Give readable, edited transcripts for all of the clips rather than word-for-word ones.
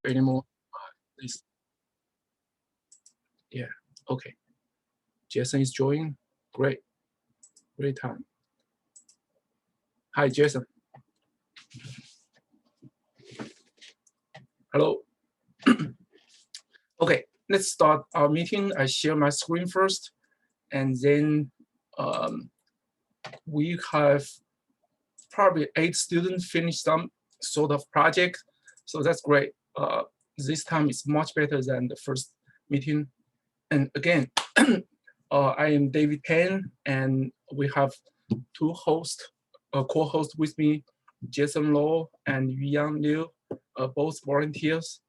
anymore, please. Yeah, okay. Jason is joining. Great, great time. Hi, Jason. Hello. Okay, let's start our meeting. I share my screen first, and then we have probably 8 students finish some sort of project. So that's great. This time is much better than the first meeting. And again, I am David Pan, and we have 2 hosts, co-hosts with me, Jason Law and Yuyan Liu, both volunteers.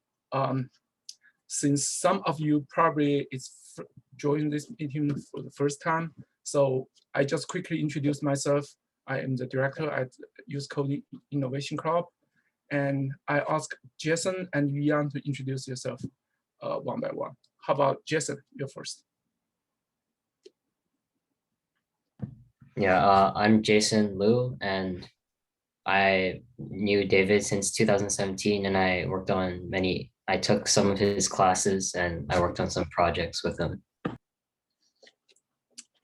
Since some of you probably joined this meeting for the first time, so I just quickly introduce myself. I am the director at Youth Coding Innovation Club, and I ask Jason and Yuyan to introduce yourself one by one. How about Jason? You're first. Yeah, I'm Jason Liu, and I knew David since 2017, and I took some of his classes and I worked on some projects with him.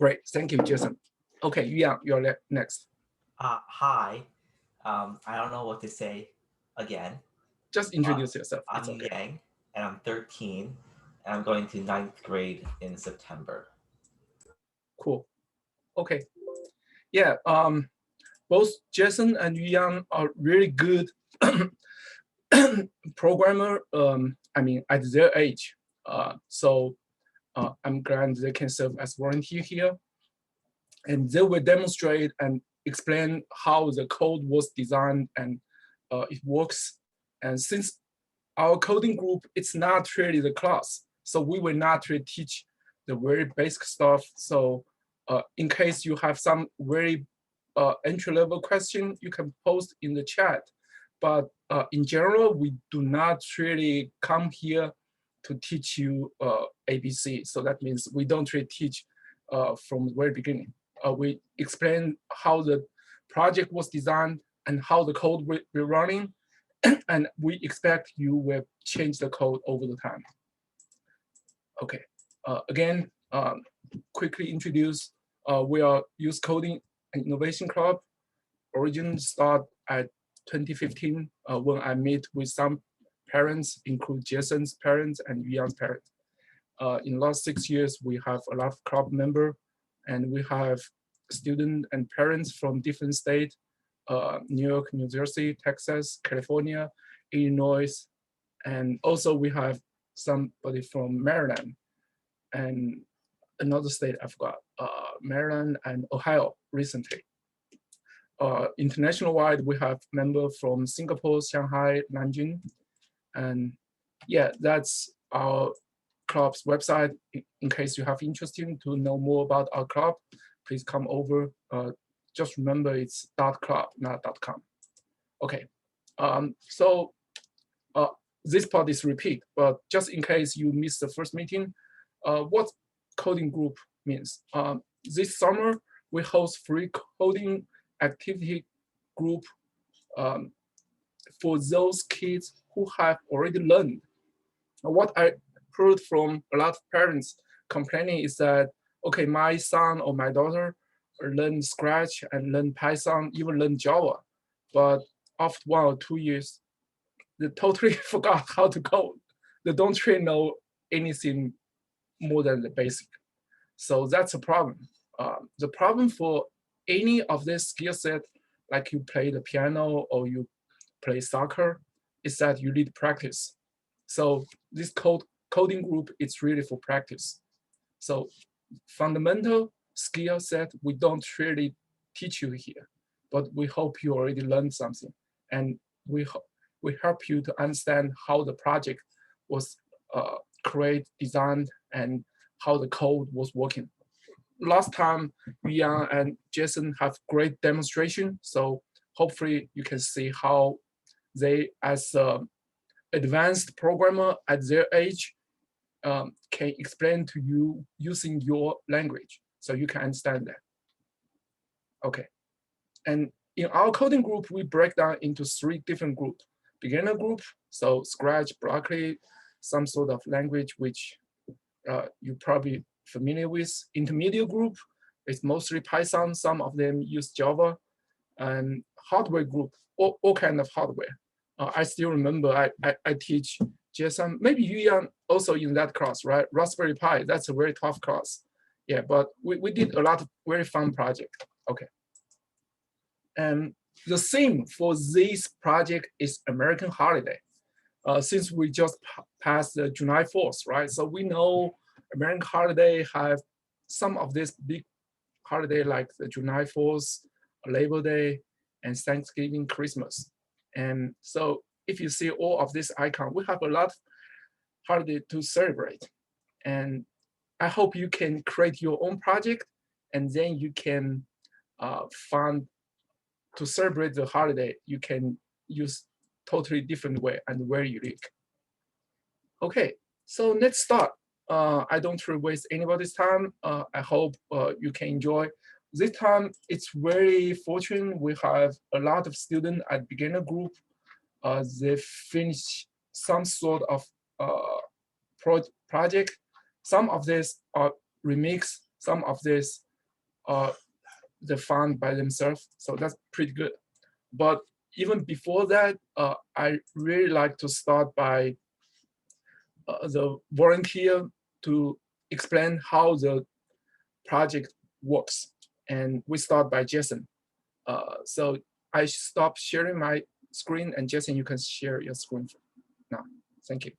Great, thank you, Jason. Okay, Yuyan, you're next. Hi. I don't know what to say again. Just introduce yourself. I'm It's okay. Yang, and I'm 13, and I'm going to 9th grade in September. Cool. Okay. Yeah. Both Jason and Yuyan are really good programmer. I mean, at their age. So I'm glad they can serve as volunteer here, and they will demonstrate and explain how the code was designed and it works. And since our coding group, it's not really the class, so we will not really teach the very basic stuff. So in case you have some very entry-level question, you can post in the chat. But in general, we do not really come here to teach you ABC. So that means we don't really teach from the very beginning. We explain how the project was designed and how the code will be running, and we expect you will change the code over the time. Okay, again, quickly introduce, we are Youth Coding and Innovation Club. Origin start at 2015 when I meet with some parents, include Jason's parents and Yuyan's parents. In the last 6 years, we have a lot of club member, and we have students and parents from different states, New York, New Jersey, Texas, California, Illinois, and also we have somebody from Maryland and another state I forgot, Maryland and Ohio recently. International wide, we have members from Singapore, Shanghai, Nanjing, and yeah, that's our club's website. In case you have interest to know more about our club, please come over. Just remember it's .club, not .com. Okay, so this part is repeat, but just in case you missed the first meeting, what coding group means. This summer, we host free coding activity group for those kids who have already learned. What I heard from a lot of parents complaining is that, okay, my son or my daughter learn Scratch and learn Python, even learn Java, but after 1 or 2 years, they totally forgot how to code. They don't really know anything more than the basic. So that's a problem. The problem for any of this skill set, like you play the piano or you play soccer, is that you need practice. So this coding group is really for practice. So fundamental skill set, we don't really teach you here, but we hope you already learned something. And we help you to understand how the project was created, designed, and how the code was working. Last time, Yuyan and Jason have great demonstration, so hopefully you can see how they, as advanced programmer at their age, can explain to you using your language, so you can understand that. Okay, and in our coding group, we break down into 3 different groups. beginner group, so Scratch, Broccoli, some sort of language which you're probably familiar with. Intermediate group is mostly Python. Some of them use Java. And hardware group, all kind of hardware. I still remember I teach GSM. Maybe you are also in that class, right? Raspberry Pi. That's a very tough class. Yeah, but we did a lot of very fun project. Okay. And the theme for this project is American holiday. Since we just passed the July 4th, right? So we know American holiday have some of this big holiday like the July 4th, Labor Day, and Thanksgiving, Christmas. And so if you see all of this icon, we have a lot of holiday to celebrate. And I hope you can create your own project and then you can find to celebrate the holiday, you can use totally different way and very unique. Okay, so let's start. I don't want to waste anybody's time. I hope you can enjoy. This time, it's very fortunate. We have a lot of students at beginner group. They finish some sort of project. Some of this are remix. Some of this are they found by themselves. So that's pretty good. But even before that, I really like to start by the volunteer to explain how the project works. And we start by Jason. So I stop sharing my screen, and Jason, you can share your screen now. Thank you.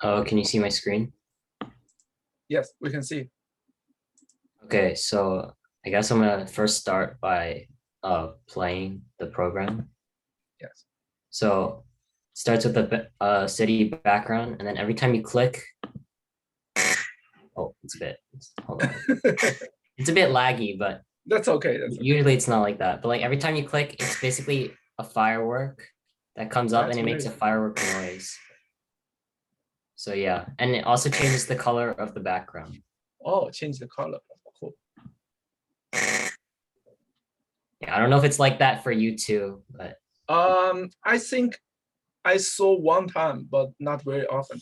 Oh, can you see my screen? Yes, we can see. Okay, so I guess I'm gonna first start by playing the program. Yes. So it starts with the city background, and then every time you click, oh, it's a bit, hold on. It's a bit laggy, but That's okay. That's okay. usually it's not like that. But like every time you click, it's basically a firework that comes up That's and it makes a great. firework noise. So yeah, and it also changes the color of the background. Oh, change the color. Cool. Yeah, I don't know if it's like that for you too, but I think I saw one time, but not very often.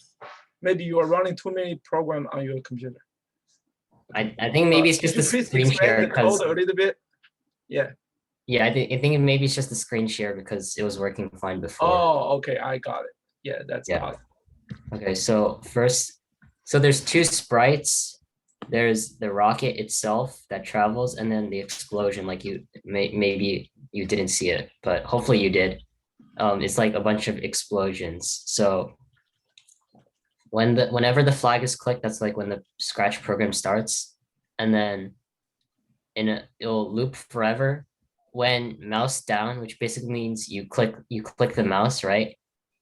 Maybe you are running too many programs on your computer. I think maybe it's just Could the you please screen explain share the because code a little bit? Yeah. yeah, I think maybe it's just the screen share because it was working fine before. Oh, okay. I got it. Yeah, that's Yeah. awesome. Okay, so first, so there's two sprites. There's the rocket itself that travels, and then the explosion. Like you maybe you didn't see it, but hopefully you did. It's like a bunch of explosions. So whenever the flag is clicked, that's like when the Scratch program starts, and then it'll loop forever. When mouse down, which basically means you click the mouse, right?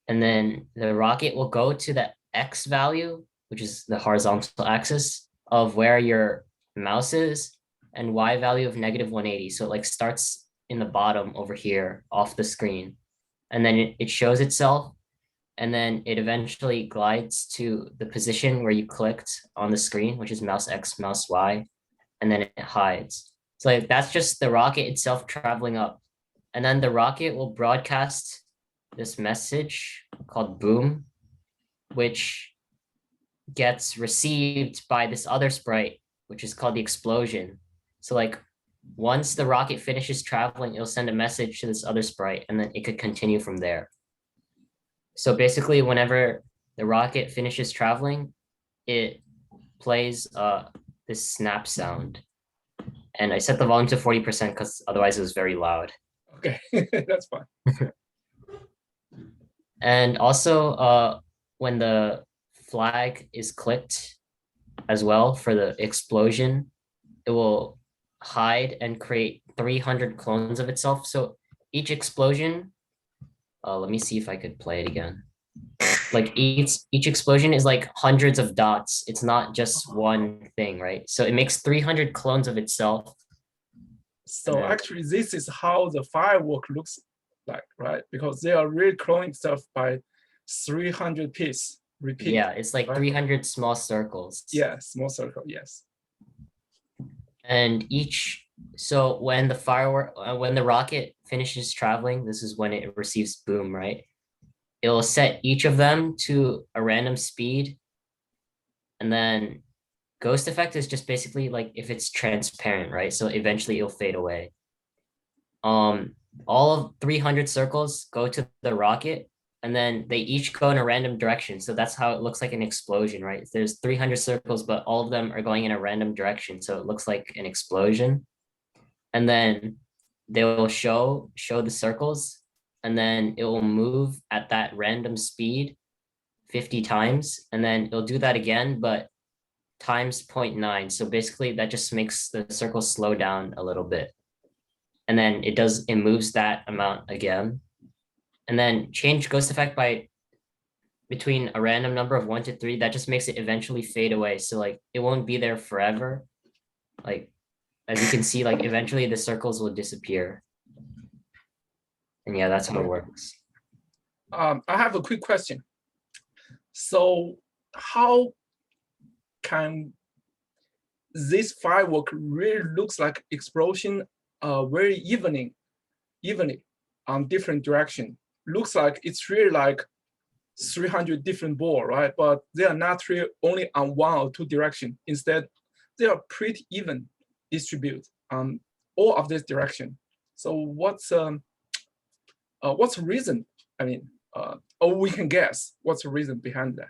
And then the rocket will go to the X value, which is the horizontal axis of where your mouse is, and Y value of -180. So it like starts in the bottom over here off the screen. And then it shows itself, and then it eventually glides to the position where you clicked on the screen, which is mouse X, mouse Y, and then it hides. So like, that's just the rocket itself traveling up. And then the rocket will broadcast this message called boom, which gets received by this other sprite, which is called the explosion. So like once the rocket finishes traveling, it'll send a message to this other sprite, and then it could continue from there. So basically, whenever the rocket finishes traveling, it plays this snap sound. And I set the volume to 40% because otherwise it was very loud. Okay, that's fine. And also, when the flag is clicked as well for the explosion, it will hide and create 300 clones of itself. So each explosion, let me see if I could play it again. Like each explosion is like hundreds of dots. It's not just one thing, right? So it makes 300 clones of itself. So actually, this is how the firework looks like, right? Because they are really cloning stuff by 300 pieces. repeat. Yeah, it's like right? 300 small circles. Yeah, small circle. Yes. And so when the rocket finishes traveling, this is when it receives boom, right? It'll set each of them to a random speed. And then ghost effect is just basically like if it's transparent, right? So eventually it'll fade away. All of 300 circles go to the rocket, and then they each go in a random direction. So that's how it looks like an explosion, right? There's 300 circles, but all of them are going in a random direction. So it looks like an explosion. And then they will show the circles, and then it will move at that random speed 50 times. And then it'll do that again, but times 0.9. So basically that just makes the circle slow down a little bit. And then it moves that amount again. And then change ghost effect by between a random number of 1 to 3. That just makes it eventually fade away. So like it won't be there forever. Like as you can see, like eventually the circles will disappear. And yeah, that's how it works. I have a quick question. So how can this firework really looks like explosion very evenly on different direction? Looks like it's really like 300 different ball, right? But they are not really only on 1 or 2 direction. Instead, they are pretty even distributed on all of this direction. So what's the reason? I mean, or we can guess what's the reason behind that.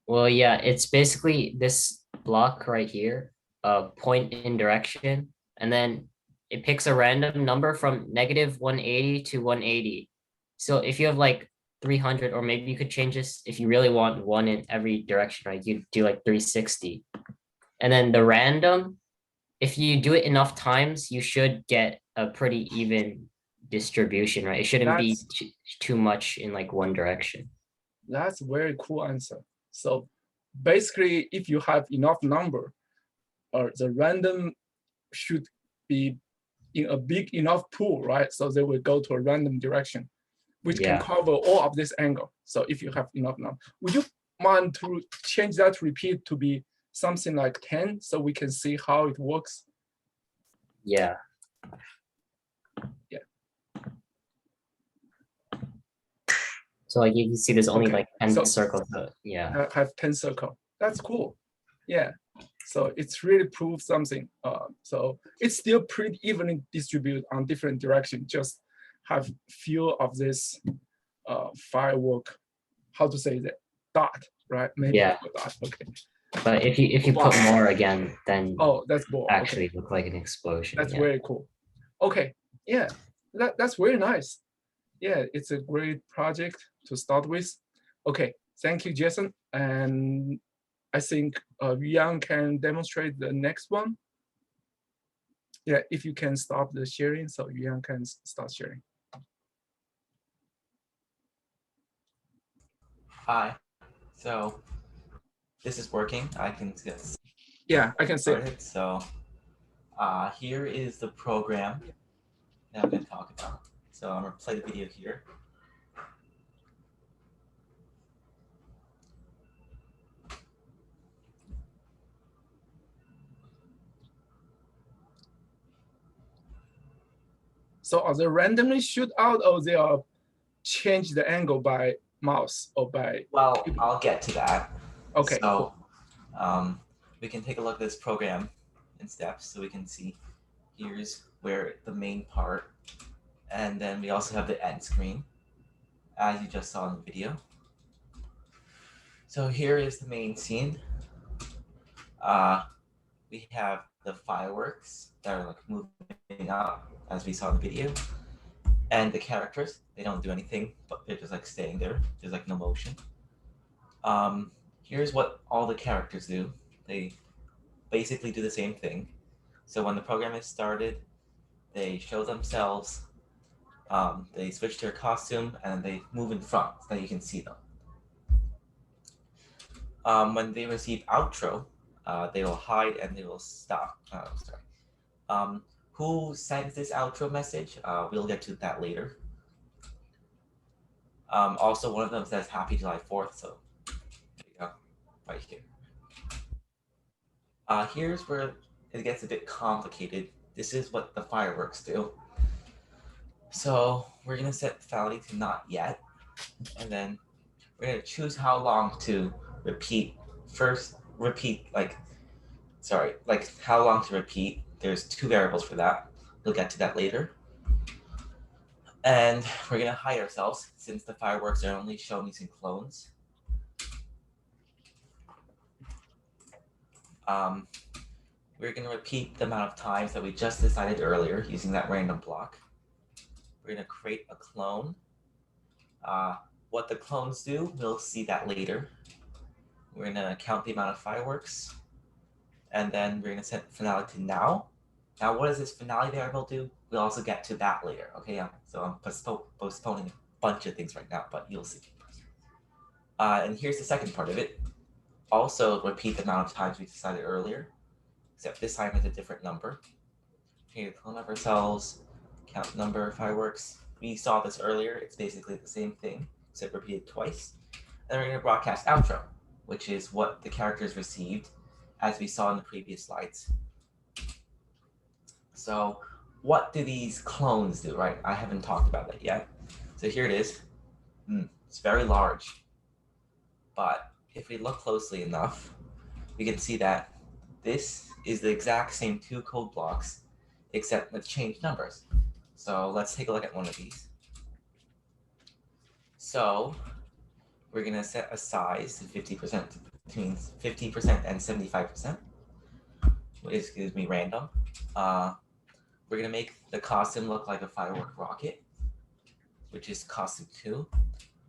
Well, yeah, it's basically this block right here, point in direction, and then it picks a random number from -180 to 180. So if you have like 300, or maybe you could change this if you really want 1 in every direction, right? You do like 360. And then the random, if you do it enough times, you should get a pretty even distribution, right? It shouldn't be too much in like one direction. That's a very cool answer. So basically, if you have enough number, or the random should be in a big enough pool, right? So they will go to a random direction, which can cover all of this angle. So if you have enough number, would you mind to change that repeat to be something like 10 so we can see how it works? Yeah. Yeah. So like you can see there's only like 10 So- circles. Yeah. Have 10 circle. That's cool. Yeah. So it's really proof something. So it's still pretty evenly distributed on different directions. Just have few of this firework. How to say that? Dot, right? Maybe Yeah. dot. Okay. But if you put more again, then Oh, that's more. actually look like an explosion. That's yeah. very cool. Okay. Yeah. That's very nice. Yeah, it's a great project to start with. Okay. Thank you, Jason. And I think Yang can demonstrate the next one. Yeah, if you can stop the sharing, so Yang can start sharing. Hi. So this is working. I can get Yeah, I can see it. started. So here is the program that I'm going to talk about. So I'm going to play the video here. So are they randomly shoot out, or they are change the angle by mouse or by? Well, I'll get to that. Okay. So cool. we can take a look at this program in steps so we can see here's where the main part, and then we also have the end screen as you just saw in the video. So here is the main scene. We have the fireworks that are like moving up as we saw in the video, and the characters, they don't do anything, but they're just like staying there. There's like no motion. Here's what all the characters do. They basically do the same thing. So when the program is started, they show themselves, they switch their costume, and they move in front so that you can see them. When they receive outro, they will hide and they will stop. Who sends this outro message? We'll get to that later. Also, one of them says Happy July 4th, so right here. Here's where it gets a bit complicated. This is what the fireworks do. So we're gonna set finality to not yet, and then we're gonna choose how long to repeat. First, repeat like how long to repeat. There's 2 variables for that. We'll get to that later. And we're gonna hide ourselves since the fireworks are only shown using clones. We're gonna repeat the amount of times that we just decided earlier using that random block. We're gonna create a clone. What the clones do, we'll see that later. We're gonna count the amount of fireworks, and then we're gonna set finality to now. Now, what does this finale variable do? We'll also get to that later, okay? So I'm postponing a bunch of things right now, but you'll see. And here's the second part of it. Also repeat the amount of times we decided earlier, except this time it's a different number. We're gonna clone up ourselves, count the number of fireworks. We saw this earlier. It's basically the same thing, except repeated twice. And we're gonna broadcast outro, which is what the characters received, as we saw in the previous slides. So what do these clones do, right? I haven't talked about that yet. So here it is. It's very large. But if we look closely enough, we can see that this is the exact same 2 code blocks, except with changed numbers. So let's take a look at one of these. So we're gonna set a size to 50%, between 50% and 75%, which gives me random. We're gonna make the costume look like a firework rocket, which is costume 2.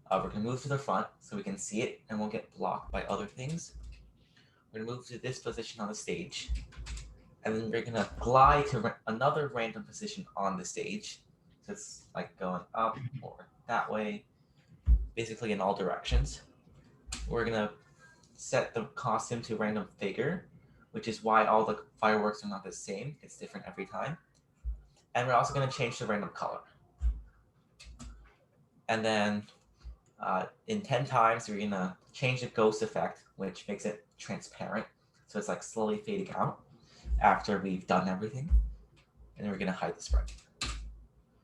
We're gonna move to the front so we can see it and won't get blocked by other things. We're gonna move to this position on the stage, and then we're gonna glide to another random position on the stage. So it's like going up or that way, basically in all directions. We're gonna set the costume to random figure, which is why all the fireworks are not the same. It's different every time. And we're also gonna change the random color. And then in 10 times, we're gonna change the ghost effect, which makes it transparent. So it's like slowly fading out after we've done everything. And then we're gonna hide the sprite.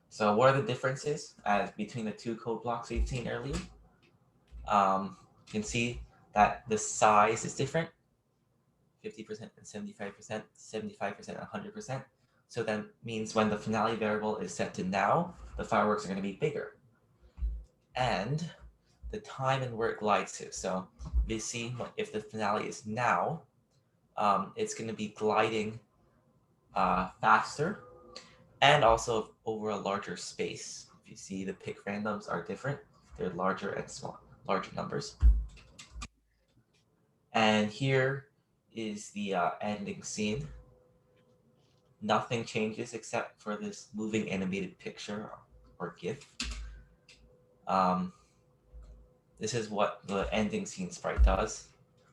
So what are the differences between the 2 code blocks we've seen earlier? You can see that the size is different, 50% and 75%, 75% and 100%. So that means when the finale variable is set to now, the fireworks are gonna be bigger. And the time and where it glides to. So we see if the finale is now, it's going to be gliding faster and also over a larger space. If you see the pick randoms are different, they're larger and larger numbers. And here is the ending scene. Nothing changes except for this moving animated picture or GIF. This is what the ending scene sprite does.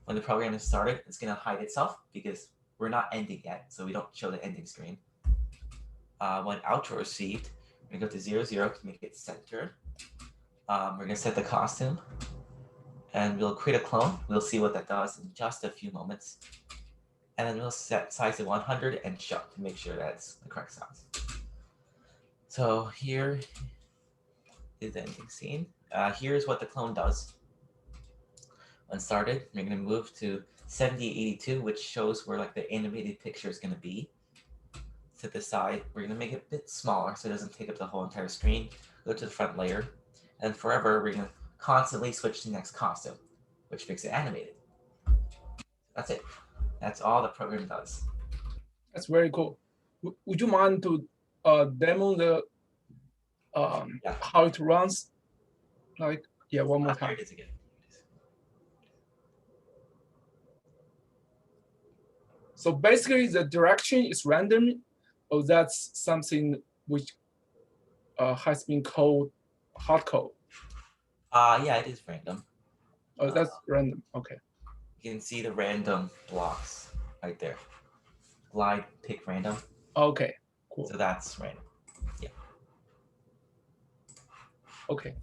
When the program is started, it's going to hide itself because we're not ending yet, so we don't show the ending screen. When outro received, we're going to go to 0, 0 to make it centered. We're going to set the costume, and we'll create a clone. We'll see what that does in just a few moments. And then we'll set size to 100 and show to make sure that's the correct size. So here is the ending scene. Here's what the clone does. When started, we're going to move to 7082, which shows where like the animated picture is going to be. To the side, we're going to make it a bit smaller so it doesn't take up the whole entire screen. Go to the front layer, and forever we're going to constantly switch to the next costume, which makes it animated. That's it. That's all the program does. That's very cool. Would you mind to demo the how it runs? Like, yeah, one more time. Here it is again. So basically, the direction is random, or that's something which has been called hard code. Yeah, it is random. Oh, that's random. Okay. You can see the random blocks right there. Glide, pick random. Okay, cool. So that's random. Yeah. Okay,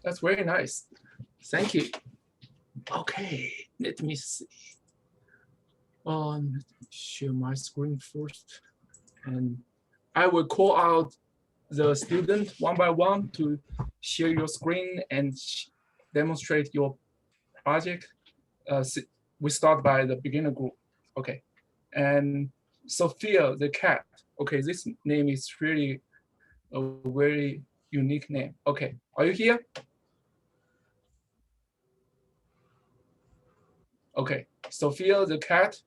that's very nice. Thank you. Okay, let me see. Let me share my screen first. And I will call out the student one by one to share your screen and demonstrate your project. We start by the beginner group. Okay. And Sophia the cat. Okay, this name is really a very unique name. Okay, are you here? Okay, Sophia the cat.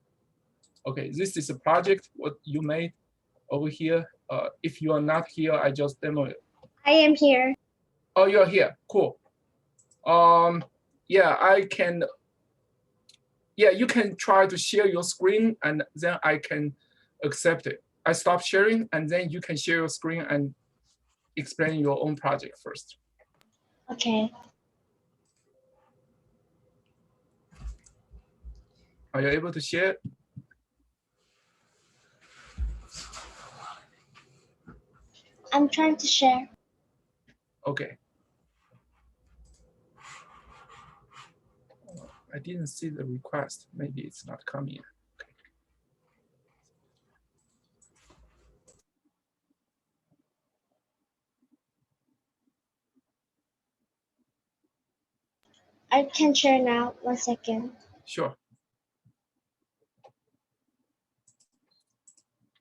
Okay, this is a project what you made over here. If you are not here, I just demo it. I am here. Oh, you're here. Cool. Yeah, I can. Yeah, you can try to share your screen, and then I can accept it. I stop sharing, and then you can share your screen and explain your own project first. Okay. Are you able to share? I'm trying to share. Okay. I didn't see the request. Maybe it's not coming yet. Okay. I can share now. 1 second. Sure.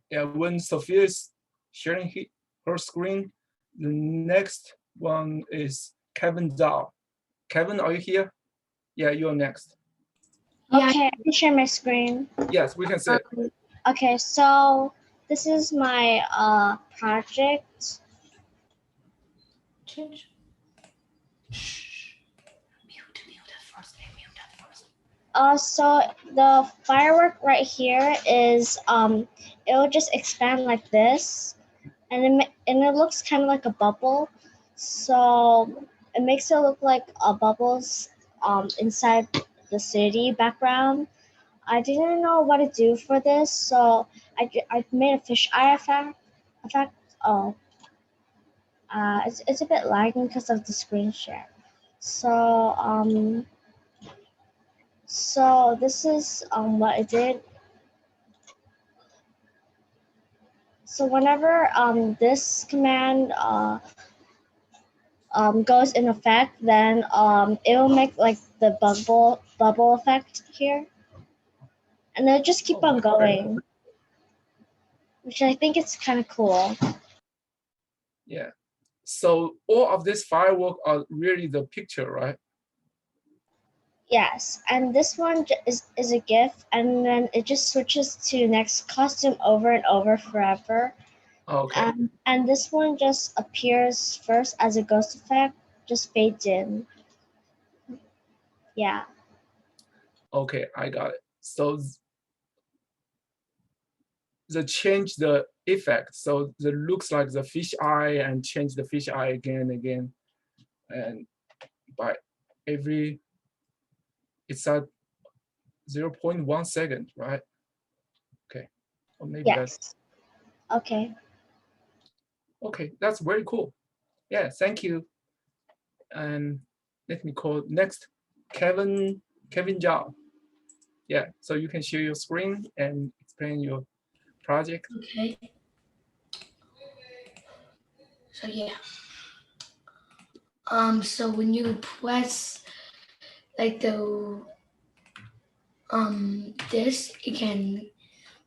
Yeah, when Sophia is sharing her screen, the next one is Kevin Zhao. Kevin, are you here? Yeah, you're next. Yeah. Okay, I can share my screen. Yes, we can see it. Okay, so this is my project. Change. Shh. Mute it first. Mute it first. So the firework right here is it will just expand like this, and it looks kind of like a bubble. So it makes it look like bubbles inside the city background. I didn't know what to do for this, so I made a fish eye effect. Oh, it's a bit lagging because of the screen share. So this is what I did. So whenever this command goes in effect, then it will make like the bubble effect here, and they'll just keep on going, which I think is kind of cool. Yeah. So all of this firework are really the picture, right? Yes, and this one is a GIF, and then it just switches to next costume over and over forever. Okay. And this one just appears first as a ghost effect, just fades in. Yeah. Okay, I got it. So the change the effect. So the looks like the fish eye and change the fish eye again and again. And by every, it's at 0.1 second, right? Okay. Or maybe that's Yes. Okay. okay. That's very cool. Yeah, thank you. And let me call next Kevin Zhao. Yeah, so you can share your screen and explain your project. Okay. So yeah. So when you press like the this, it can,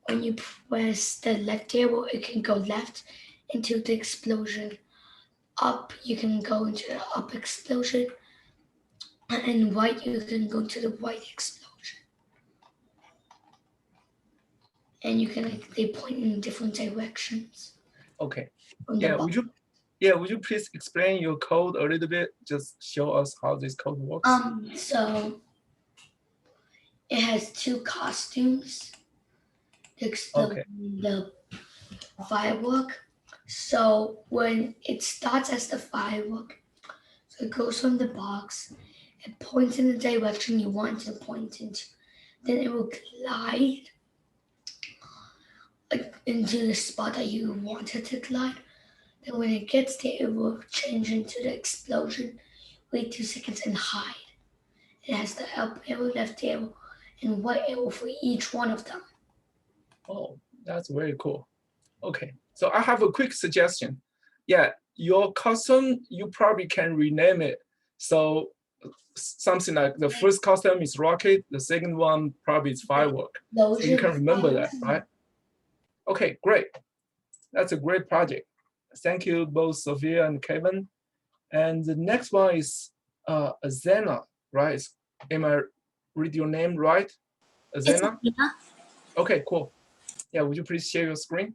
when you press the left arrow, it can go left into the explosion. Up, you can go into the up explosion, and right, you can go to the right explosion. And you can, like, they point in different directions. Okay. On the Yeah, bottom. would you please explain your code a little bit? Just show us how this code works. So it has two costumes. Okay. The firework. So when it starts as the firework, so it goes from the box, it points in the direction you want it to point into. Then it will glide into the spot that you want it to glide. Then when it gets there, it will change into the explosion. Wait 2 seconds and hide. It has the up arrow, left arrow, and white arrow for each one of them. Oh, that's very cool. Okay, so I have a quick suggestion. Yeah, your custom, you probably can rename it. So something like the first custom is rocket, the second one probably is firework. Those So you are can remember that, fireworks. right? Okay, great. That's a great project. Thank you both Sophia and Kevin. And the next one is Azena, right? Am I read your name right? Azena? Okay, cool. Yeah, would you please share your screen?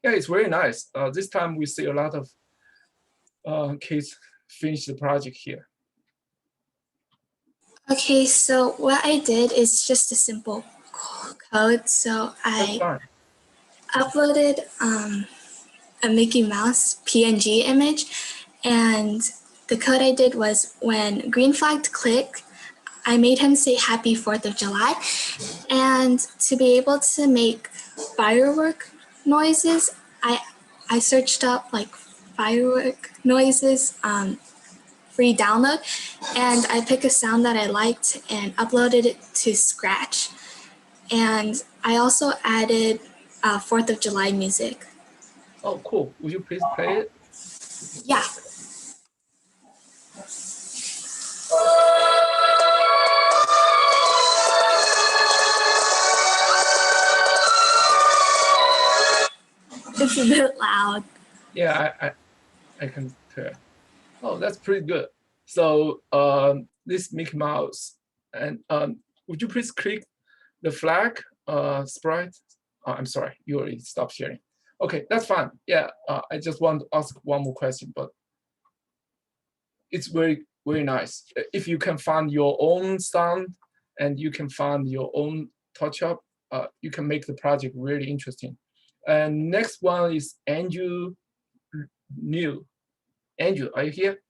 Yeah, it's very nice. This time we see a lot of kids finish the project here. Okay, so what I did is just a simple code. So That's I fine. uploaded a Mickey Mouse PNG image, and the code I did was when green flagged click, I made him say happy 4th of July. And to be able to make firework noises, I searched up like firework noises free download, and I picked a sound that I liked and uploaded it to Scratch. And I also added 4th of July music. Oh, cool. Would you please play it? Yeah. It's a bit loud. Yeah, I can tell. Oh, that's pretty good. So this Mickey Mouse, and would you please click the flag sprite? Oh, I'm sorry, you already stopped sharing. Okay, that's fine. Yeah, I just want to ask one more question, but it's very, very nice. If you can find your own sound and you can find your own touch up, you can make the project really interesting. And next one is Andrew New. Andrew, are you here?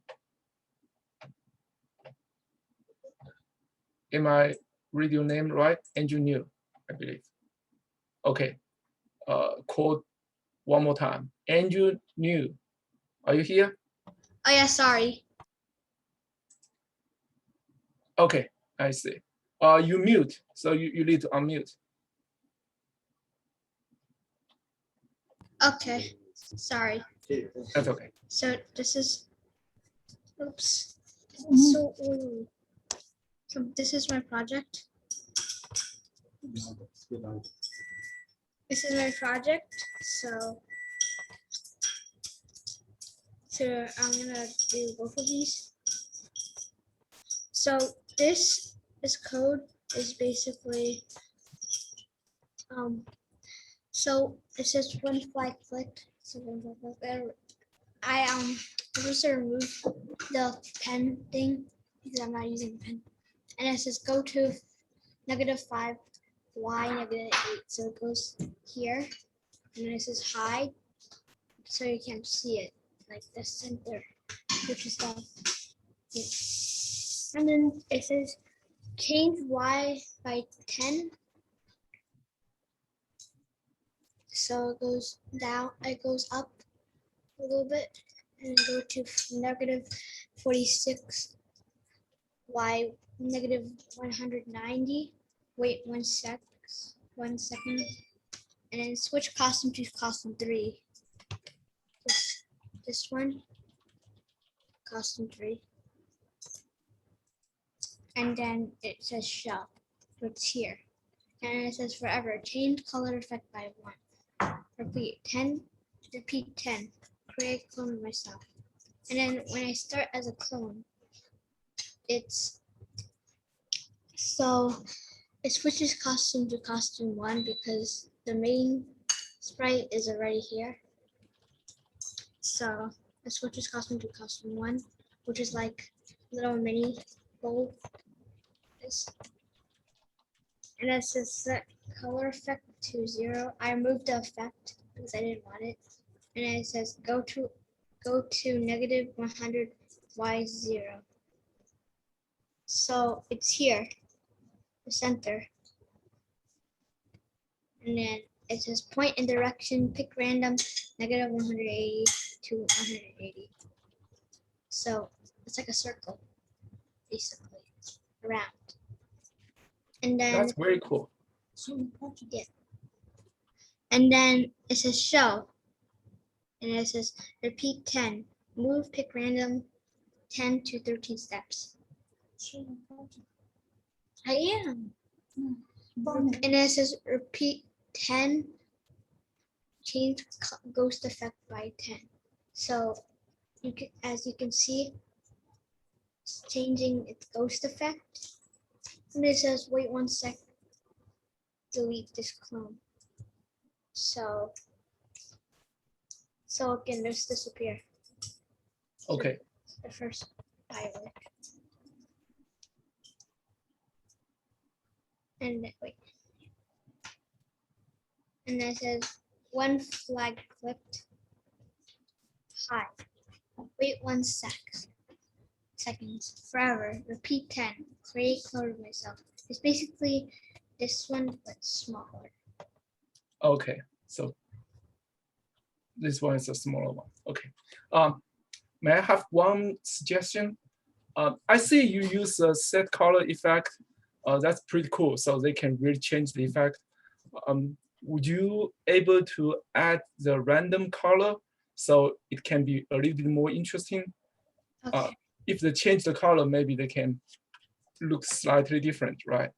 Am I read your name right? Andrew New, I believe. Okay, code one more time. Andrew New, are you here? Oh yeah, sorry. Okay, I see. You mute, so you need to unmute. Okay, sorry. That's okay. So this is, oops. So this is my project. This is my project. So I'm gonna do both of these. So this code is basically so it says when flag clicked. So I just remove the pen thing because I'm not using the pen. And it says go to -5, y -8. So it goes here. And then it says hide. So you can't see it, like the center, which is down here. And then it says change y by 10. So it goes down, it goes up a little bit and go to -46, y -190. Wait 1 second, and then switch costume to costume 3. This one, costume 3. And then it says shell, so it's here. And it says forever, change color effect by 1. Repeat 10, create clone of myself. And then when I start as a clone, it switches costume to costume 1 because the main sprite is already here. So it switches costume to costume 1, which is like little mini bowl. And it says set color effect to 0. I removed the effect because I didn't want it. And it says go to -100 y 0. So it's here, the center. And then it says point and direction, pick random, negative 180 to 180. So it's like a circle, basically, around. And then That's very cool. and then it says show. And it says repeat 10. Move, pick random 10 to 13 steps. I am. And it says repeat 10. Change ghost effect by 10. So you can, as you can see, it's changing its ghost effect. And it says wait 1 sec. Delete this clone. So it can just disappear. Okay. The first firework. And then, wait. And then it says one flag clicked. Hi. Wait 1 seconds. Forever. Repeat 10. Create clone of myself. It's basically this one but smaller. Okay. So this one is a smaller one. Okay. May I have one suggestion? I see you use a set color effect. That's pretty cool. So they can really change the effect. Would you able to add the random color so it can be a little bit more interesting? Okay. If they change the color, maybe they can look slightly different, right?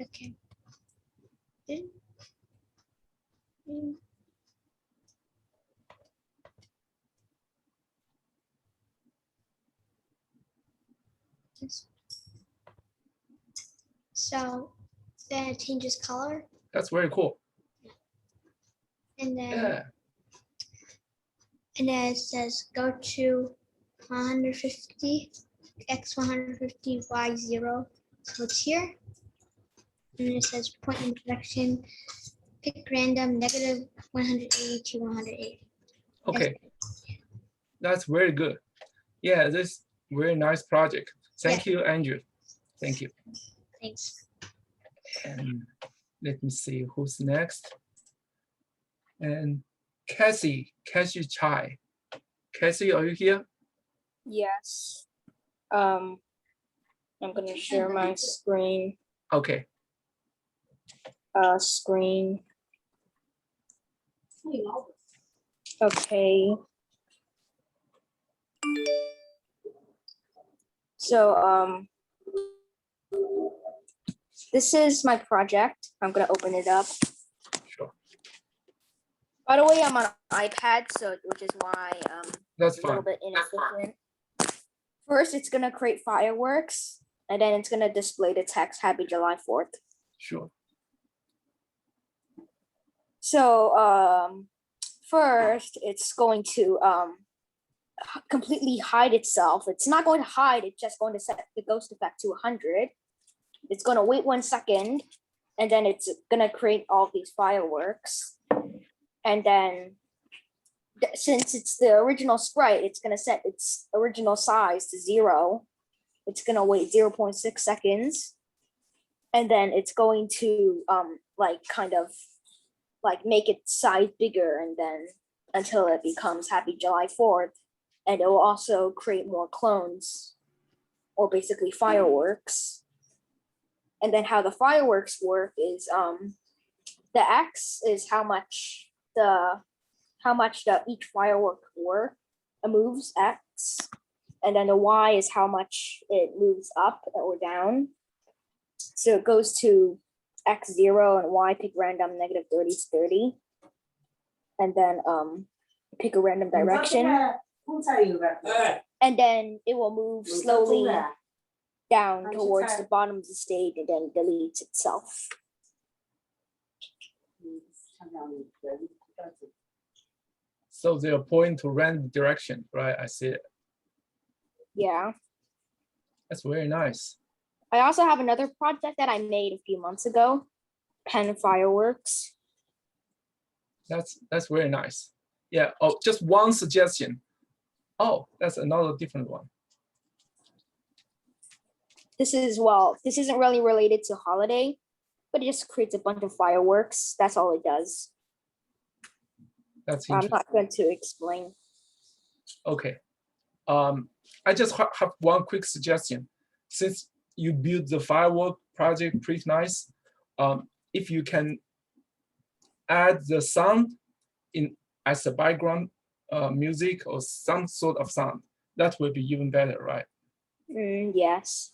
Okay. So then it changes color, That's very cool. and then Yeah. it says go to 150, x 150, y 0. So it's here. And it says point in direction, pick random, negative 180 to 180. Okay. That's very good. Yeah, this very nice project. Thank you, Andrew. Thank you. Thanks. And let me see who's next. And Cassie Chai. Cassie, are you here? Yes. I'm gonna share my screen. Okay. Screen. Okay. So this is my project. I'm gonna open it up. Sure. By the way, I'm on an iPad, so which is why That's it's a little fine. bit inefficient. First, it's gonna create fireworks, and then it's gonna display the text "Happy July 4th." Sure. So first, it's going to completely hide itself. It's not going to hide. It's just going to set the ghost effect to 100. It's going to wait 1 second, and then it's going to create all these fireworks. And then since it's the original sprite, it's going to set its original size to 0. It's going to wait 0.6 seconds. And then it's going to make its size bigger, and then until it becomes Happy July 4th. And it will also create more clones, or basically fireworks. And then how the fireworks work is the X is how much each firework moves, X. And then the Y is how much it moves up or down. So it goes to X0 and Y pick random negative 30 to 30. And then pick a random direction. And then it will move slowly down towards the bottom of the stage and then deletes itself. So they're pointing to random direction, right? I see it. Yeah. That's very nice. I also have another project that I made a few months ago, pen fireworks. That's very nice. Yeah. Oh, just one suggestion. Oh, that's another different one. This isn't really related to holiday, but it just creates a bunch of fireworks. That's all it does. That's I'm interesting. not going to explain. Okay. I just have one quick suggestion. Since you build the firework project pretty nice, if you can add the sound in as a background music or some sort of sound, that will be even better, right? Yes.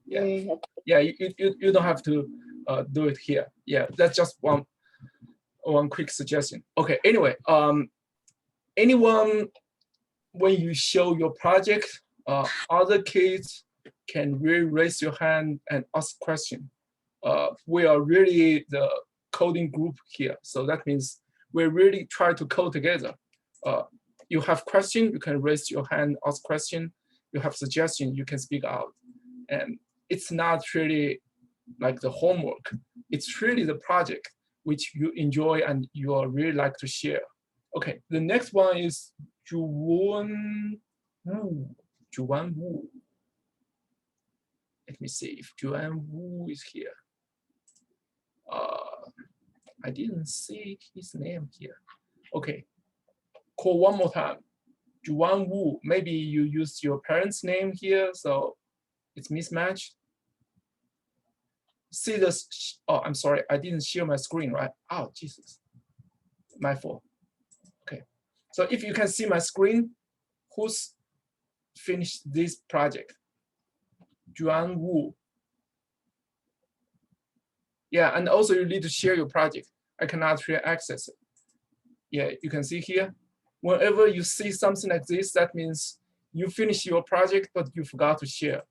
Yeah. Okay. Yeah, you don't have to do it here. Yeah, that's just one quick suggestion. Okay, anyway, anyone, when you show your project, other kids can really raise your hand and ask question. We are really the coding group here. So that means we really try to code together. You have question, you can raise your hand, ask question. You have suggestion, you can speak out. And it's not really like the homework. It's really the project which you enjoy and you are really like to share. Okay, the next one is Juan Wu. Juan Wu. Let me see if Juan Wu is here. I didn't see his name here. Okay, call one more time. Juan Wu. Maybe you used your parents' name here, so it's mismatched. See this? Oh, I'm sorry, I didn't share my screen, right? Oh, Jesus, my fault. Okay, so if you can see my screen, who's finished this project? Juan Wu. Yeah, and also you need to share your project. I cannot really access it. Yeah, you can see here. Whenever you see something like this, that means you finish your project, but you forgot to share.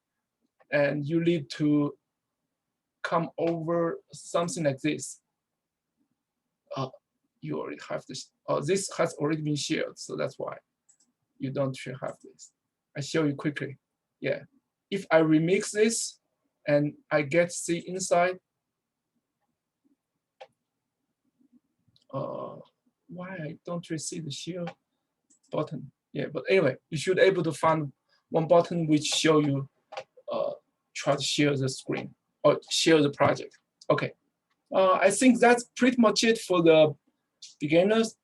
And you need to come over something like this. You already have this. This has already been shared, so that's why you don't have this. I show you quickly. Yeah, if I remix this and I get to see inside, why I don't really see the share button? Yeah, but anyway, you should able to find one button which show you try to share the screen or share the project. Okay, I think that's pretty much it for the beginners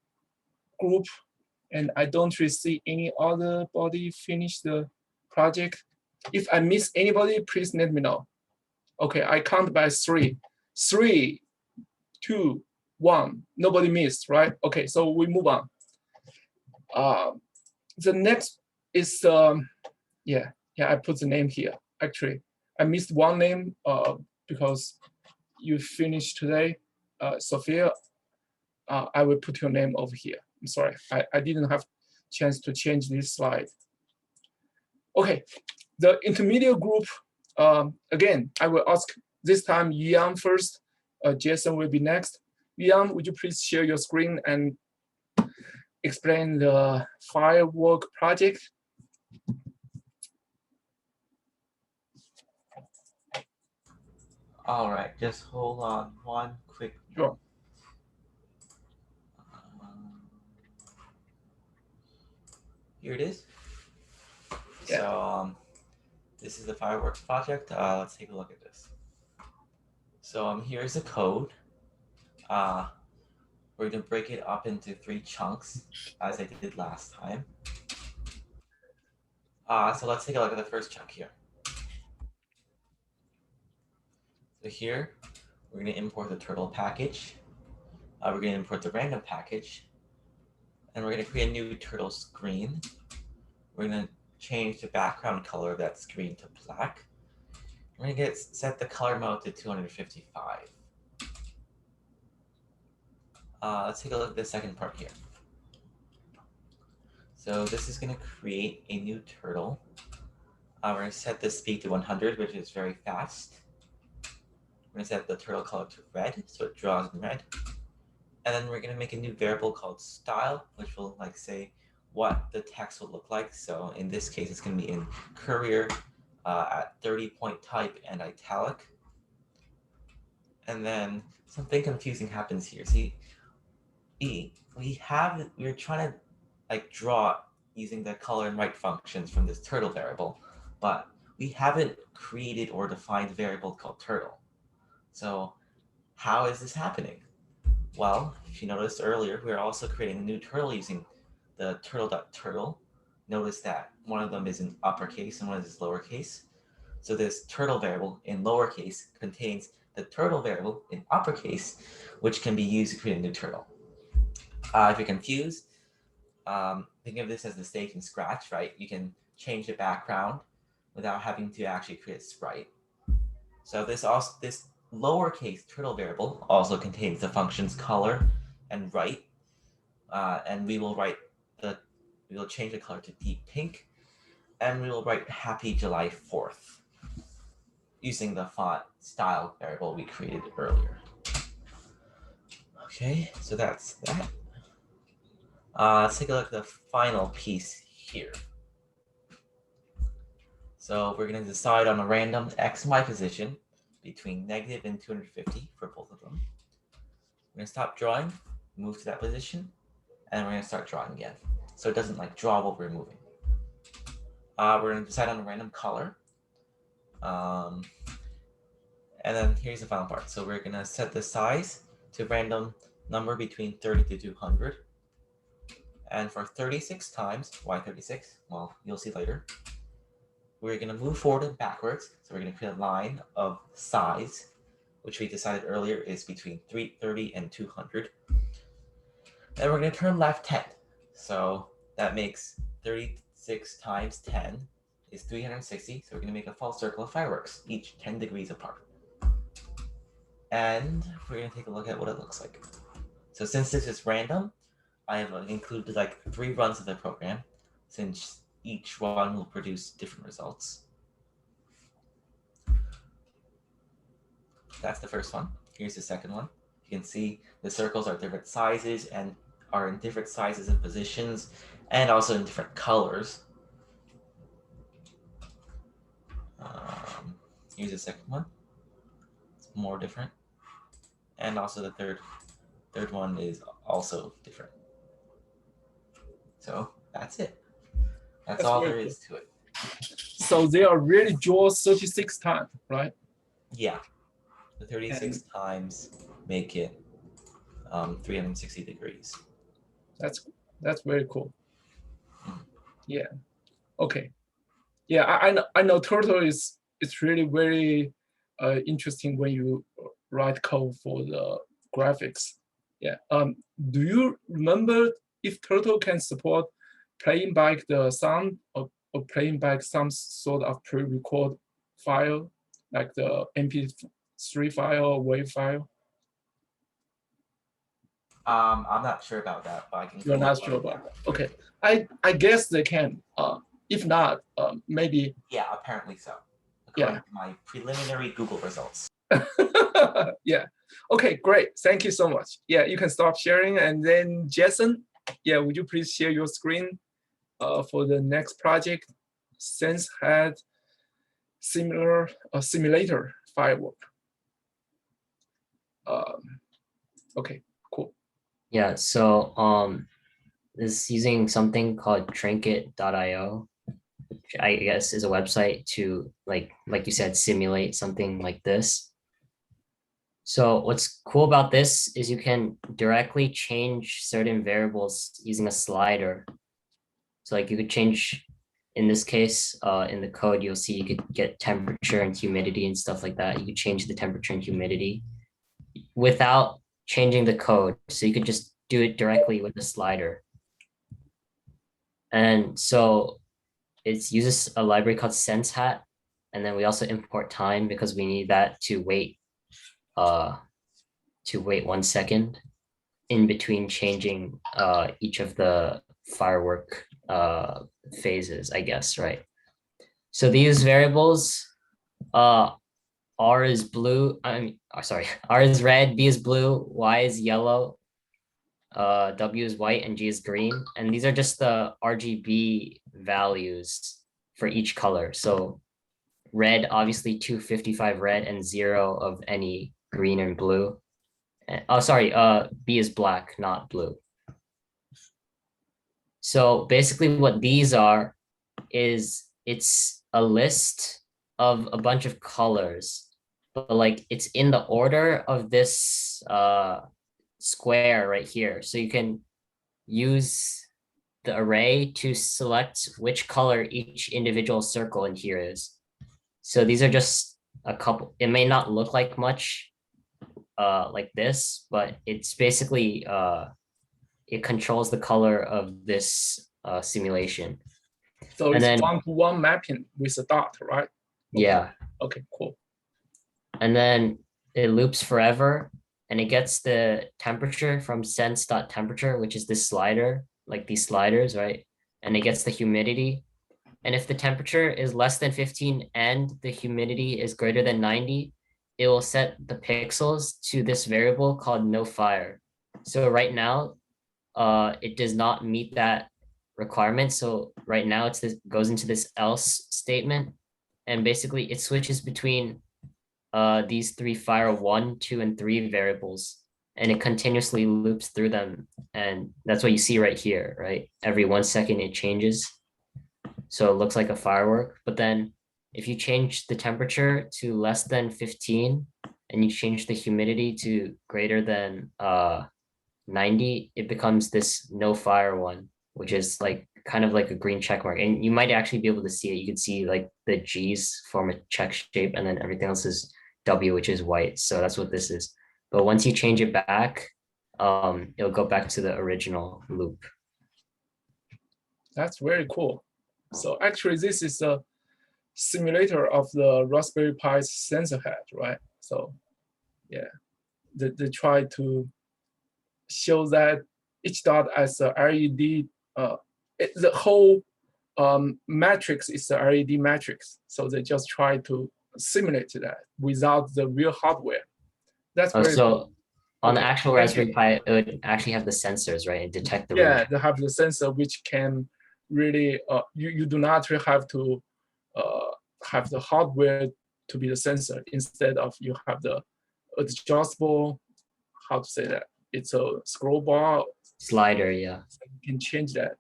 group, and I don't really see any other body finish the project. If I miss anybody, please let me know. Okay, I count by 3. 3, 2, 1. Nobody missed, right? Okay, so we move on. The next is yeah, I put the name here. Actually, I missed one name because you finished today, Sophia. I will put your name over here. I'm sorry, I didn't have chance to change this slide. Okay, the intermediate group, again, I will ask this time Yang first. Jason will be next. Yang, would you please share your screen and explain the firework project? All right, just hold on one quick. Sure. Here it is. Yeah. So this is the fireworks project. Let's take a look at this. So here's the code. We're gonna break it up into 3 chunks, as I did last time. So let's take a look at the first chunk here. So here, we're gonna import the turtle package. We're gonna import the random package, and we're gonna create a new turtle screen. We're gonna change the background color of that screen to black. We're gonna set the color mode to 255. Let's take a look at the second part here. So this is gonna create a new turtle. We're gonna set the speed to 100, which is very fast. We're gonna set the turtle color to red, so it draws in red. And then we're gonna make a new variable called style, which will like say what the text will look like. So in this case, it's gonna be in Courier at 30-point type and italic. And then something confusing happens here. See, we're trying to like draw using the color and write functions from this turtle variable, but we haven't created or defined a variable called turtle. So how is this happening? Well, if you noticed earlier, we are also creating a new turtle using the turtle.turtle. Notice that one of them is in uppercase and one is lowercase. So this turtle variable in lowercase contains the turtle variable in uppercase, which can be used to create a new turtle. If you're confused, think of this as the stage in Scratch, right? You can change the background without having to actually create a sprite. So this lowercase turtle variable also contains the functions color and write, and we will change the color to deep pink, and we will write Happy July 4th using the font style variable we created earlier. Okay, so that's that. Let's take a look at the final piece here. So we're going to decide on a random x and y position between negative and 250 for both of them. We're going to stop drawing, move to that position, and we're going to start drawing again. So it doesn't like draw what we're moving. We're going to decide on a random color. And then here's the final part. So we're going to set the size to random number between 30 to 200. And for 36 times, why 36? Well, you'll see later. We're going to move forward and backwards. So we're going to create a line of size, which we decided earlier is between 330 and 200. Then we're going to turn left 10. So that makes 36 times 10 is 360. So we're going to make a false circle of fireworks, each 10 degrees apart. And we're going to take a look at what it looks like. So since this is random, I have included like 3 runs of the program, since each one will produce different results. That's the first one. Here's the second one. You can see the circles are different sizes and are in different sizes and positions, and also in different colors. Here's the second one. It's more different. And also the third one is also different. So that's it. That's all there is to it. So they are really draw 36 times, right? Yeah. The 36 times make it 360 degrees. That's very cool. Yeah. Okay. Yeah, I know turtle is really very interesting when you write code for the graphics. Yeah. Do you remember if turtle can support playing back the sound or playing back some sort of pre-record file, like the MP3 file or WAV file? I'm not sure about that, but I can. You're not sure about that. Okay. I guess they can. If not, maybe. Yeah, apparently so. Yeah. To my preliminary Google results. Yeah. Okay, great. Thank you so much. Yeah, you can stop sharing. And then Jason, yeah, would you please share your screen for the next project? Sense had similar simulator firework. Okay, cool. Yeah, so this is using something called Trinket.io, which I guess is a website to like you said, simulate something like this. So what's cool about this is you can directly change certain variables using a slider. So like you could change, in this case, in the code, you'll see you could get temperature and humidity and stuff like that. You could change the temperature and humidity without changing the code. So you could just do it directly with the slider. And so it uses a library called SenseHat. And then we also import time because we need that to wait 1 second in between changing each of the firework phases, I guess, right? So these variables, R is blue, R is red, B is blue, Y is yellow, W is white, and G is green. And these are just the RGB values for each color. So red, obviously 255 red and 0 of any green and blue. B is black, not blue. So basically what these are is it's a list of a bunch of colors but like it's in the order of this square right here. So you can use the array to select which color each individual circle in here is. So these are just a couple, it may not look like much like this, but it's basically it controls the color of this simulation. So And it's then- one-to-one mapping with a dot, right? Okay. Yeah. Okay, cool. And then it loops forever and it gets the temperature from sense.temperature, which is this slider, like these sliders, right? And it gets the humidity. And if the temperature is less than 15 and the humidity is greater than 90, it will set the pixels to this variable called no fire. So right now, it does not meet that requirement. So right now it's this goes into this else statement. And basically it switches between these three fire 1, 2, and 3 variables, and it continuously loops through them. And that's what you see right here, right? Every 1 second it changes. So it looks like a firework. But then if you change the temperature to less than 15 and you change the humidity to greater than 90, it becomes this no fire one, which is like kind of like a green check mark. And you might actually be able to see it. You can see like the G's form a check shape and then everything else is W, which is white. So that's what this is. But once you change it back, it'll go back to the original loop. That's very cool. So actually, this is a simulator of the Raspberry Pi's sensor head, right? So yeah, they try to show that each dot as a LED, the whole matrix is a LED matrix. So they just try to simulate that without the real hardware. That's very So on the Okay, actual thank Raspberry you. Pi, it would actually have the sensors, right? And detect the room. Yeah, they have the sensor which can really you do not really have to have the hardware to be the sensor. Instead of you have the adjustable, how to say that, it's a scroll bar, Slider, yeah. so you can change that.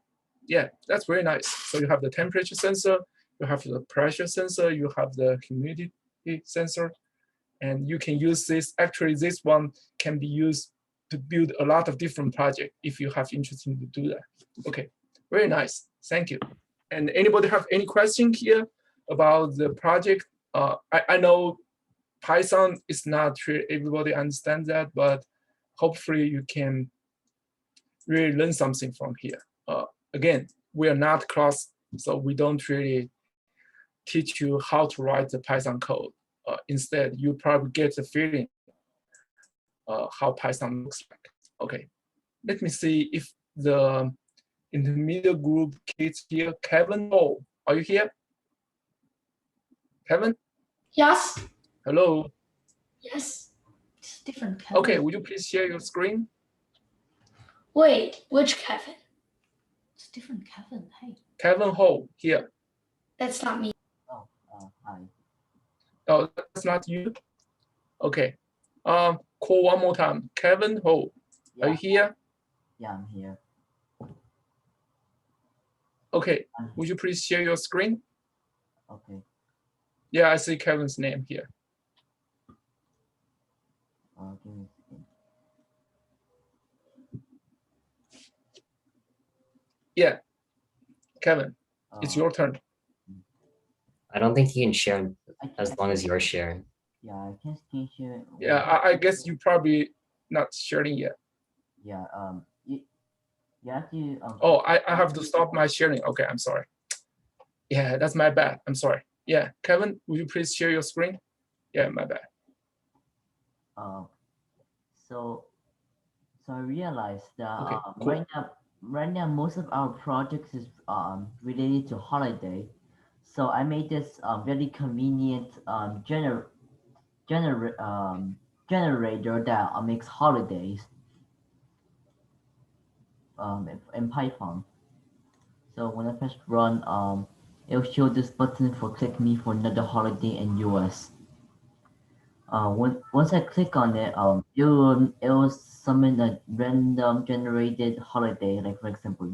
Yeah, that's very nice. So you have the temperature sensor, you have the pressure sensor, you have the humidity sensor, and you can use this. Actually, this one can be used to build a lot of different projects if you have interest in to do that. Okay, very nice. Thank you. And anybody have any question here about the project? I know Python is not really everybody understands that, but hopefully you can really learn something from here. Again, we are not class, so we don't really teach you how to write the Python code. Instead, you probably get the feeling how Python looks like. Okay, let me see if the intermediate group kids here. Kevin, oh, are you here? Kevin, Yes. hello. Yes. It's different Kevin. Okay, would you please share your screen? Wait, which Kevin? It's different Kevin. Hey. Kevin Ho here. That's not me. Oh, hi. Oh, that's not you. Okay. Call one more time. Kevin Ho, are you here? Yeah, I'm here. Okay. Would you please share your screen? Okay. Yeah, I see Kevin's name here. Give me a second. Yeah. Kevin, it's your turn. I don't think you can share I as can- long as you're sharing. Yeah, I can screen share. Yeah, I guess you probably not sharing yet. Yeah. You have to. Oh, I have to stop my sharing. Okay, I'm sorry. Yeah, that's my bad. I'm sorry. Yeah, Kevin, would you please share your screen? Yeah, my bad. So I realized that Okay, cool. right now most of our projects is related to holiday. So I made this very convenient generator that makes holidays in Python. So when I press run, it'll show this button for click me for another holiday in US. Once I click on it, it will summon a random generated holiday. Like for example,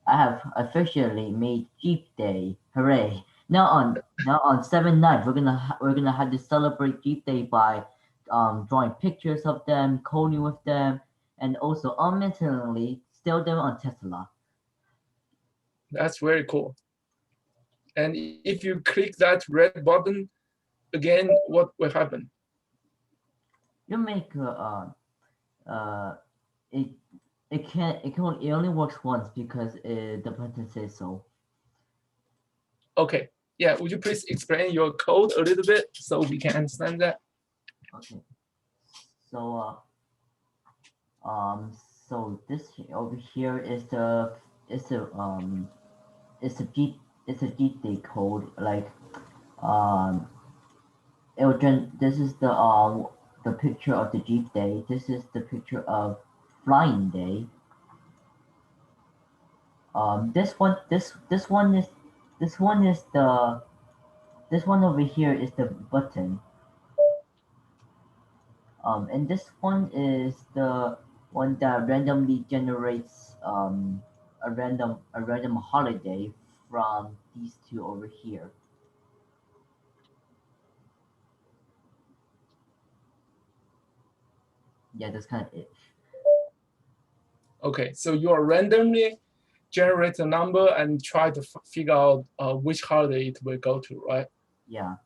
I have officially made Jeep Day. Hooray! Now on 7/9, we're gonna have to celebrate Jeep Day by drawing pictures of them, coding with them, and also unintentionally steal them on Tesla. That's very cool. And if you click that red button again, what will happen? You make it only works once because the button says so. Okay, yeah, would you please explain your code a little bit so we can understand that? Okay. So this over here is the Jeep Day code. Like this is the picture of the Jeep Day. This is the picture of Flying Day. This one over here is the button. And this one is the one that randomly generates a random holiday from these two over here. Yeah, that's kind of it. Okay, so you are randomly generate a number and try to figure out which holiday it will go to, right? Yeah.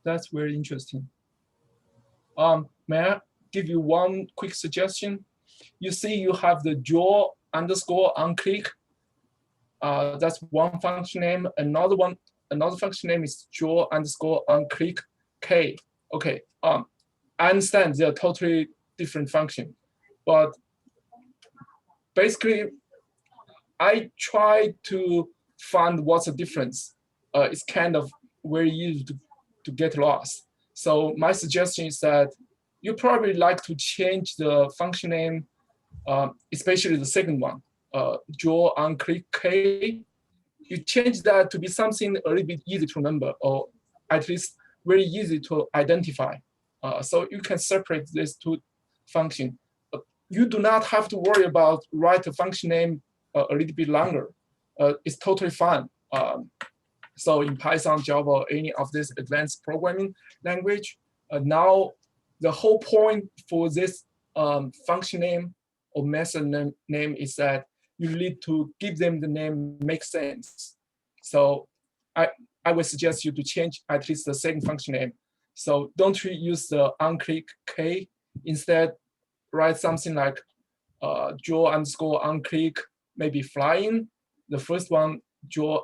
That's very interesting. May I give you one quick suggestion? You see you have the draw underscore onclick. That's one function name. Another function name is draw underscore onclick k. Okay, I understand they're totally different function, but basically I try to find what's the difference. It's kind of very easy to get lost. So my suggestion is that you probably like to change the function name, especially the second one, draw onclick k. You change that to be something a little bit easy to remember, or at least very easy to identify. So you can separate these two functions. You do not have to worry about write a function name a little bit longer. It's totally fine. So in Python, Java, or any of this advanced programming language, now the whole point for this function name or method name is that you need to give them the name make sense. So I would suggest you to change at least the second function name. So don't use the onclick k. Instead, write something like draw underscore onclick, maybe flying. The first one, draw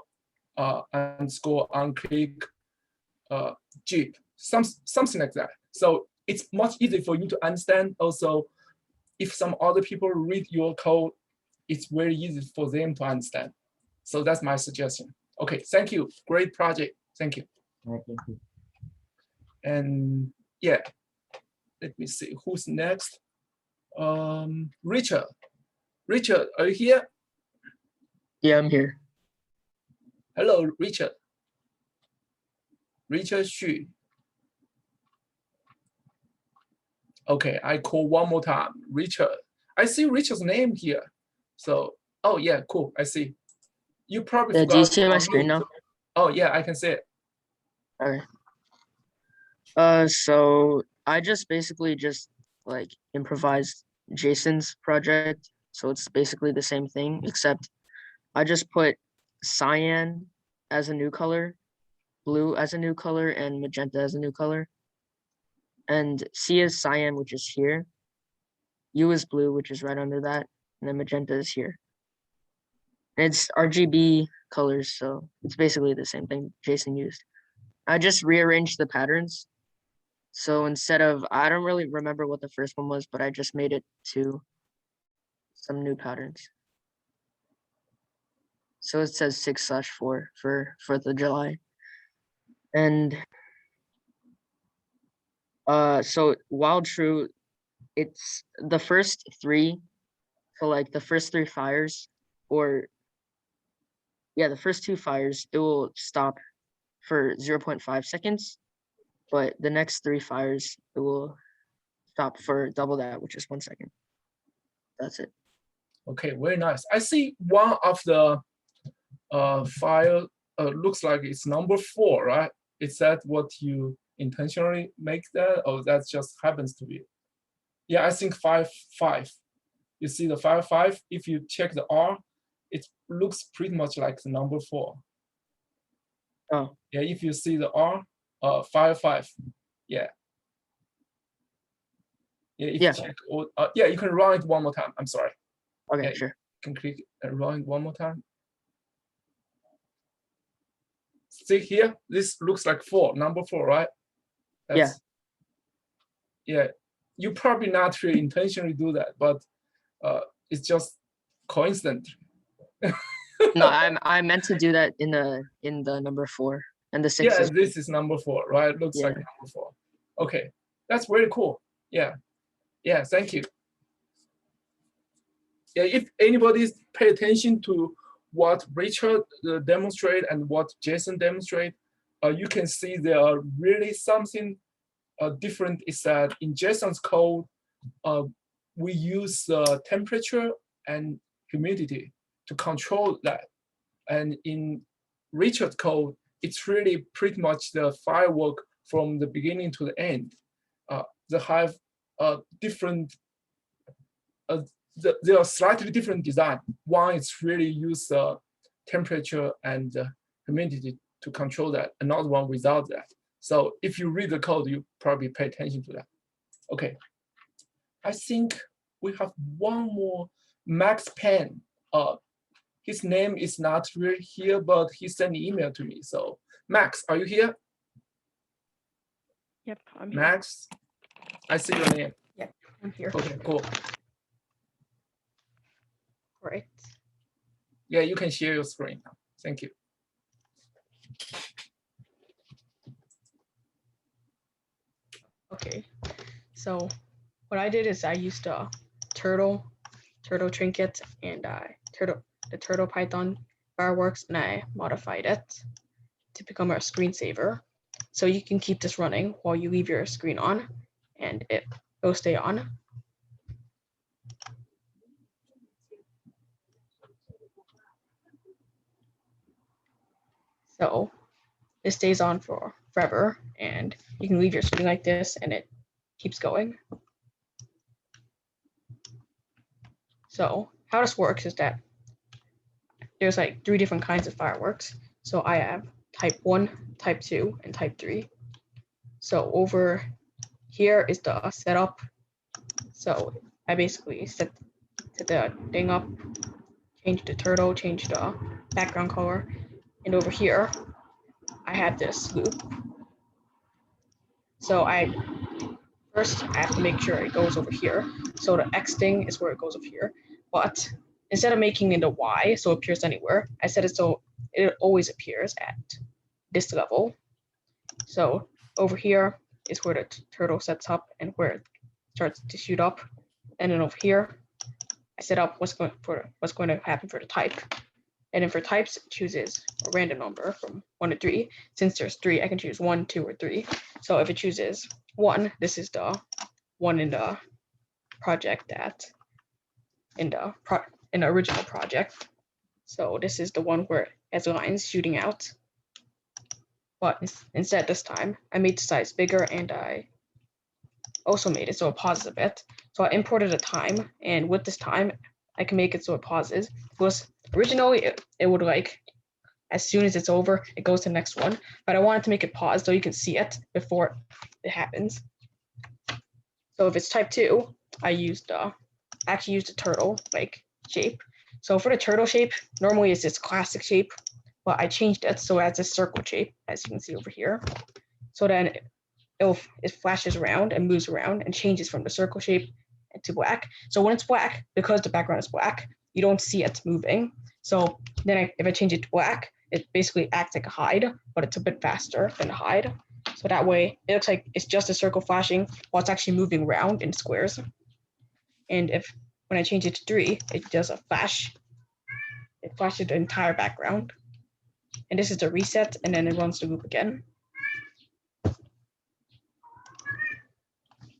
underscore onclick Jeep, something like that. So it's much easier for you to understand. Also, if some other people read your code, it's very easy for them to understand. So that's my suggestion. Okay, thank you. Great project. Thank you. Thank you. And yeah, let me see who's next. Richard. Richard, are you here? Yeah, I'm here. Hello, Richard. Richard Xu. Okay, I call one more time. Richard. I see Richard's name here. So, oh yeah, cool. I see. You probably Yeah, do you see my screen now? Oh yeah, I can see it. Okay. So I just basically like improvised Jason's project. So it's basically the same thing, except I just put cyan as a new color, blue as a new color, and magenta as a new color. And C is cyan, which is here. U is blue, which is right under that. And then magenta is here. And it's RGB colors, so it's basically the same thing Jason used. I just rearranged the patterns. So instead of, I don't really remember what the first one was, but I just made it to some new patterns. So it says 6/4 for 4th of July. And so while true, it's the first three, so like the first three fires, or yeah, the first two fires, it will stop for 0.5 seconds, but the next three fires, it will stop for double that, which is 1 second. That's it. Okay, very nice. I see one of the file looks like it's number 4, right? Is that what you intentionally make that, or that just happens to be? Yeah, I think 5.5. You see the 5.5. If you check the R, it looks pretty much like the number 4. Oh, Yeah, if you see the R, 5.5. Yeah. Yeah, if Yeah. you check, yeah, you can run it one more time. I'm sorry. okay, Yeah. sure. You can click and run it one more time. See here, this looks like 4, number 4, right? Yeah. Yeah, you probably not really intentionally do that, but it's just coincident. No, I meant to do that in the number 4 and the 6 Yeah, is this is number 4, right? Looks like Yeah. number 4. Okay, that's very cool. Yeah, yeah, thank you. Yeah, if anybody pay attention to what Richard demonstrate and what Jason demonstrate, you can see there are really something different. Is that in Jason's code, we use temperature and humidity to control that, and in Richard's code, it's really pretty much the firework from the beginning to the end. They have different. They are slightly different design. One is really use temperature and humidity to control that. Another one without that. So if you read the code, you probably pay attention to that. Okay, I think we have one more, Max Penn. His name is not really here, but he sent an email to me. So Max, are you here? Yep, I'm here. Max, I see your name. Yep, I'm here. Okay, cool. Right. Yeah, you can share your screen now. Thank you. Okay, so what I did is I used a turtle trinket and the turtle Python fireworks, and I modified it to become a screensaver. So you can keep this running while you leave your screen on, and it'll stay on. So it stays on for forever, and you can leave your screen like this and it keeps going. So how this works is that there's like 3 different kinds of fireworks. So I have type 1, type 2, and type 3. So over here is the setup. So I basically set the thing up, change the turtle, change the background color. And over here, I have this loop. So first I have to make sure it goes over here. So the X thing is where it goes over here. But instead of making it a Y, so it appears anywhere, I set it so it always appears at this level. So over here is where the turtle sets up and where it starts to shoot up. And then over here, I set up what's going to happen for the type. And then for types, it chooses a random number from 1 to 3. Since there's 3, I can choose 1, 2, or 3. So if it chooses 1, this is the one in the project in the original project. So this is the one where it has lines shooting out. But instead this time, I made the size bigger, and I also made it so it pauses a bit. So I imported a time, and with this time, I can make it so it pauses. Because originally it would like, as soon as it's over, it goes to the next one. But I wanted to make it pause so you can see it before it happens. So if it's type 2, I actually used a turtle like shape. So for the turtle shape, normally it's this classic shape, but I changed it so it has this circle shape, as you can see over here. So then it flashes around and moves around and changes from the circle shape to black. So when it's black, because the background is black, you don't see it moving. So then if I change it to black, it basically acts like a hide, but it's a bit faster than a hide. So that way it looks like it's just a circle flashing while it's actually moving around in squares. And when I change it to 3, it does a flash. It flashes the entire background. And this is the reset, and then it runs the loop again.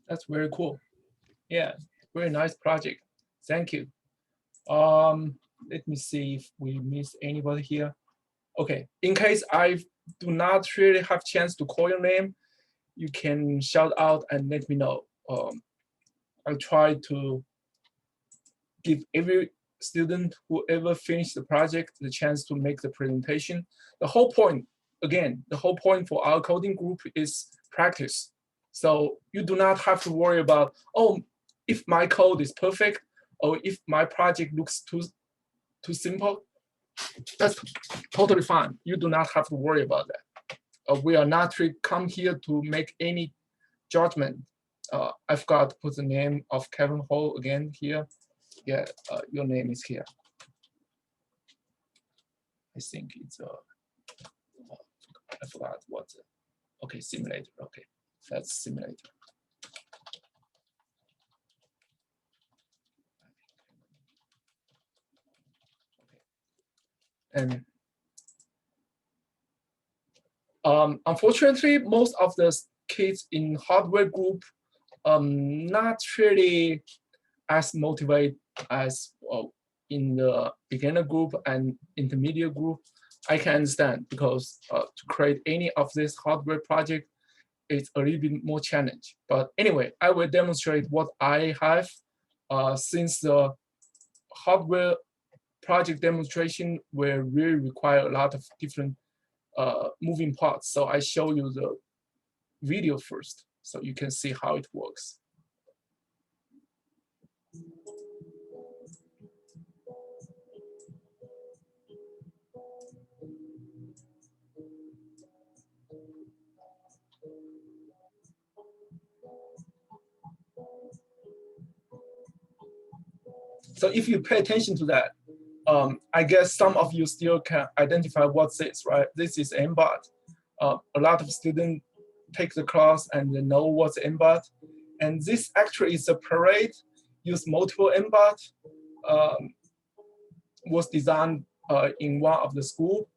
That's very cool. Yeah, very nice project. Thank you. Let me see if we miss anybody here. Okay, in case I do not really have chance to call your name, you can shout out and let me know. I'll try to give every student who ever finished the project the chance to make the presentation. The whole point, again, the whole point for our coding group is practice. So you do not have to worry about, oh, if my code is perfect, or if my project looks too simple, that's totally fine. You do not have to worry about that. We are not come here to make any judgment. I forgot to put the name of Kevin Ho again here. Yeah, your name is here. I think it's I forgot what. Okay, simulator. Okay, that's simulator. Okay. And unfortunately, most of the kids in hardware group not really as motivated as in the beginner group and intermediate group. I can understand, because to create any of this hardware project, it's a little bit more challenge. But anyway, I will demonstrate what I have since the hardware project demonstration will really require a lot of different moving parts. So I show you the video first, so you can see how it works. So if you pay attention to that, I guess some of you still can identify what's this, right? This is MBOT. A lot of students take the class and they know what's MBOT. And this actually is a parade, use multiple MBOT, was designed in one of the school.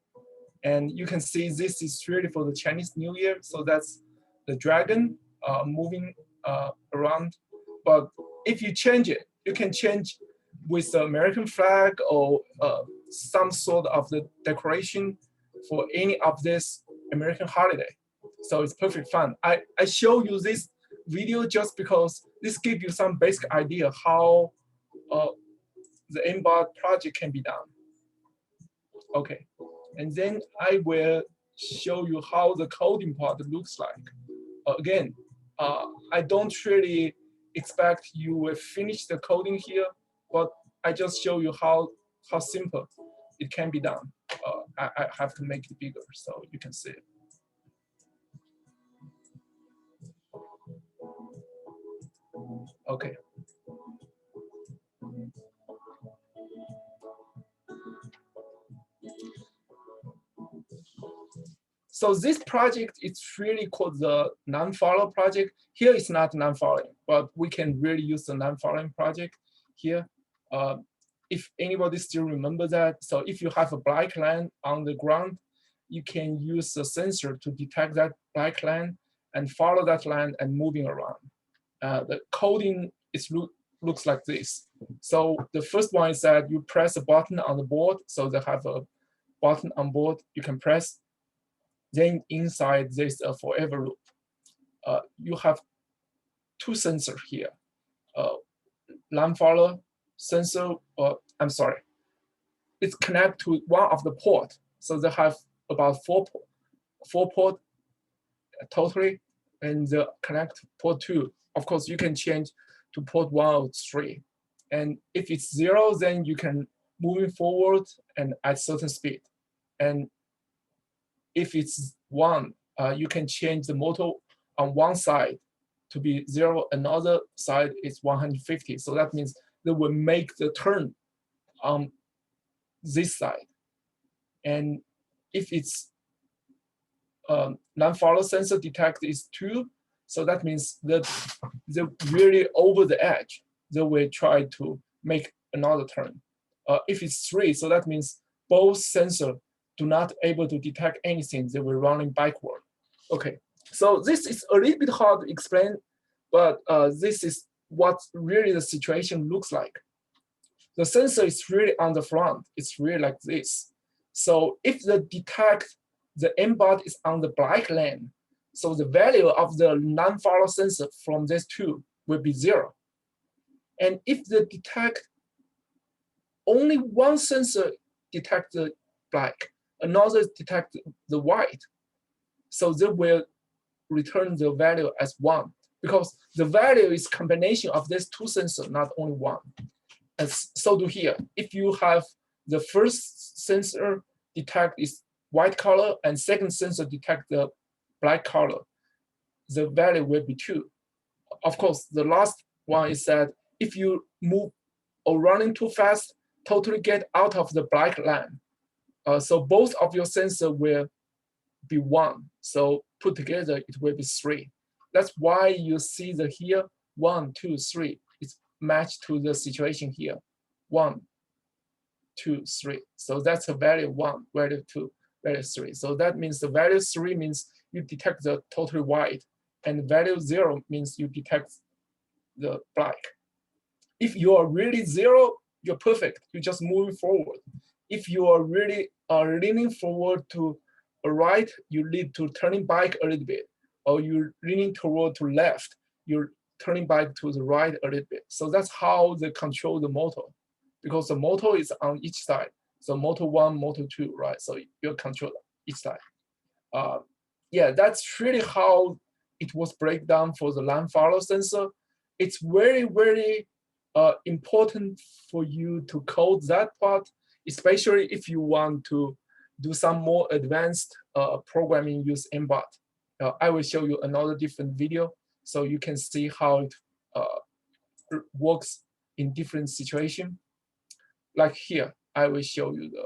And you can see this is really for the Chinese New Year. So that's the dragon moving around. But if you change it, you can change with the American flag or some sort of the decoration for any of this American holiday. So it's perfect fun. I show you this video just because this gives you some basic idea how the MBOT project can be done. Okay, and then I will show you how the coding part looks like. Again, I don't really expect you will finish the coding here, but I just show you how simple it can be done. I have to make it bigger so you can see it. Okay. So this project is really called the non-follow project. Here it's not non-following, but we can really use the non-following project here. If anybody still remember that, so if you have a black line on the ground, you can use the sensor to detect that black line and follow that line and moving around. The coding is looks like this. So the first one is that you press a button on the board. So they have a button on board you can press. Then inside there's a forever loop. You have two sensors here. Line follow sensor, I'm sorry. It's connected to one of the port. So they have about four port totally, and they connect port 2. Of course, you can change to port 1 or 3. And if it's 0, then you can moving forward and at certain speed. And if it's 1, you can change the motor on one side to be 0, another side is 150. So that means they will make the turn on this side. And if it's non-follow sensor detect is 2, so that means that they're really over the edge. They will try to make another turn. If it's 3, so that means both sensors do not able to detect anything. They were running backward. Okay, so this is a little bit hard to explain, but this is what really the situation looks like. the sensor is really on the front. It's really like this. So if the detect the MBOT is on the black lane, so the value of the non-follow sensor from this two will be 0. And if the detect only one sensor detect the black, another detect the white, so they will return the value as 1, because the value is combination of these two sensors, not only one. And so do here. If you have the first sensor detect is white color and second sensor detect the black color, the value will be 2. Of course, the last one is that if you move or running too fast, totally get out of the black line. So both of your sensor will be 1. So put together, it will be 3. That's why you see the here 1, 2, 3. It's matched to the situation here. 1, 2, 3. So that's a value 1, value 2, value 3. So that means the value 3 means you detect the totally white, and value 0 means you detect the black. If you are really 0, you're perfect. You're just moving forward. If you are really leaning forward to a right, you need to turning back a little bit, or you're leaning toward to left, you're turning back to the right a little bit. So that's how they control the motor, because the motor is on each side. So motor 1, motor 2, right? So you control each side. Yeah, that's really how it was break down for the line follow sensor. It's very, very important for you to code that part, especially if you want to do some more advanced programming use MBOT. I will show you another different video so you can see how it works in different situations. Like here, I will show you the.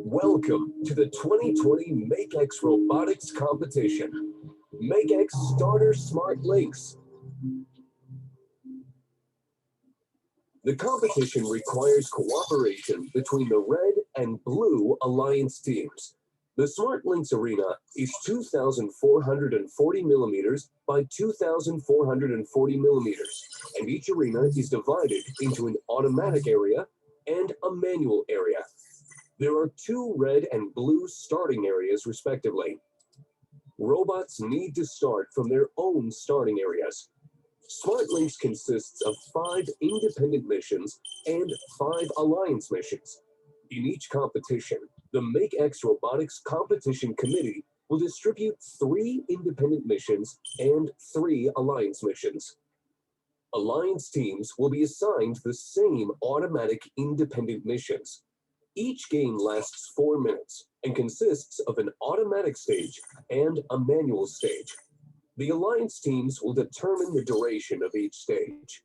Welcome to the 2020 MakeX Robotics Competition. MakeX Starter Smart Links. The competition requires cooperation between the red and blue alliance teams. The Smart Links arena is 2,440 millimeters by 2,440 millimeters, and each arena is divided into an automatic area and a manual area. There are 2 red and blue starting areas, respectively. Robots need to start from their own starting areas. Smart Links consists of 5 independent missions and 5 alliance missions. In each competition, the MakeX Robotics Competition Committee will distribute 3 independent missions and 3 alliance missions. Alliance teams will be assigned the same automatic independent missions. Each game lasts 4 minutes and consists of an automatic stage and a manual stage. The alliance teams will determine the duration of each stage.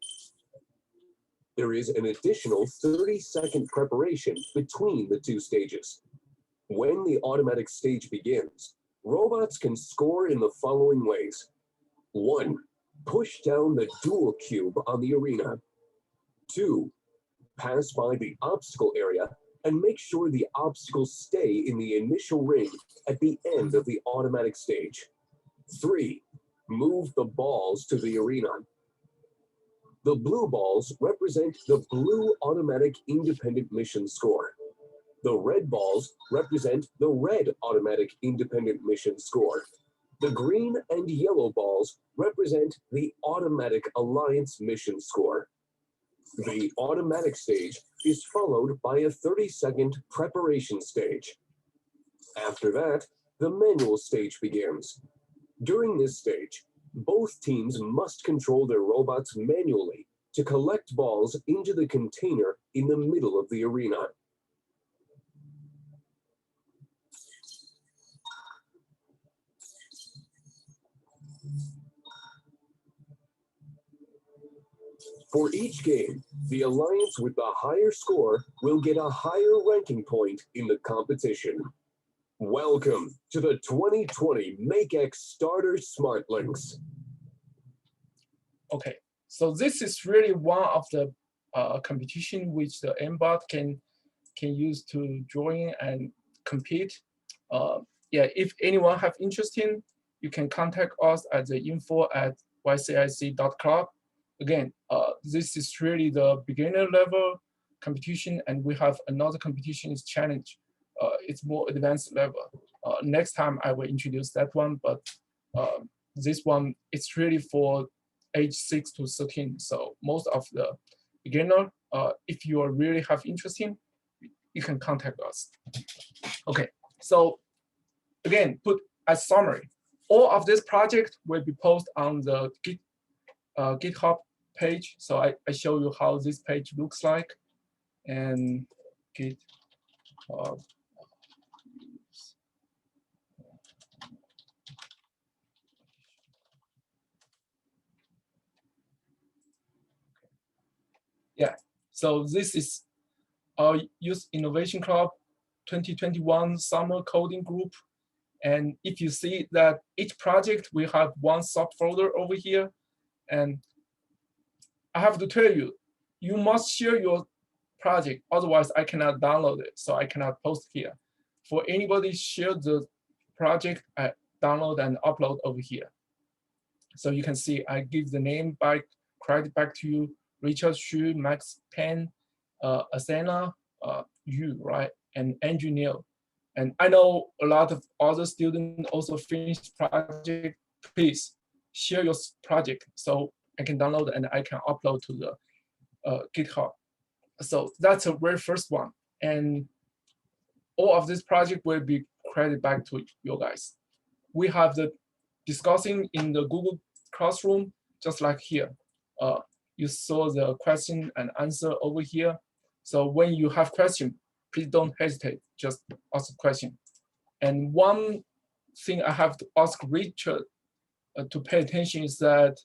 There is an additional 30-second preparation between the 2 stages. When the automatic stage begins, robots can score in the following ways. 1. Push down the dual cube on the arena. 2. Pass by the obstacle area and make sure the obstacles stay in the initial ring at the end of the automatic stage. 3. Move the balls to the arena. The blue balls represent the blue automatic independent mission score. The red balls represent the red automatic independent mission score. The green and yellow balls represent the automatic alliance mission score. The automatic stage is followed by a 30-second preparation stage. After that, the manual stage begins. During this stage, both teams must control their robots manually to collect balls into the container in the middle of the arena. For each game, the alliance with the higher score will get a higher ranking point in the competition. Welcome to the 2020 MakeX Starter Smart Links. Okay, so this is really one of the competition which the MBOT can use to join and compete. Yeah, if anyone have interest in, you can contact us at the info at ycic.club. Again, this is really the beginner level competition, and we have another competition is challenge. It's more advanced level. Next time I will introduce that one, but this one it's really for age 6 to 13. So most of the beginner, if you are really have interest in, you can contact us. Okay, so again, put as summary, all of this project will be posted on the GitHub page. So I show you how this page looks like, and GitHub. Yeah, so this is our Youth Innovation Club 2021 Summer Coding Group. And if you see that each project, we have one subfolder over here. And I have to tell you, you must share your project, otherwise I cannot download it, so I cannot post here. For anybody share the project, I download and upload over here. So you can see I give the name back, credit back to you, Richard Xu, Max Pen, Asena, you, right, and Andrew Neil. And I know a lot of other students also finished project. Please share your project so I can download and I can upload to the GitHub. So that's the very first one. And all of this project will be credited back to you guys. We have the discussing in the Google Classroom, just like here. You saw the question and answer over here. So when you have question, please don't hesitate, just ask a question. And one thing I have to ask Richard to pay attention is that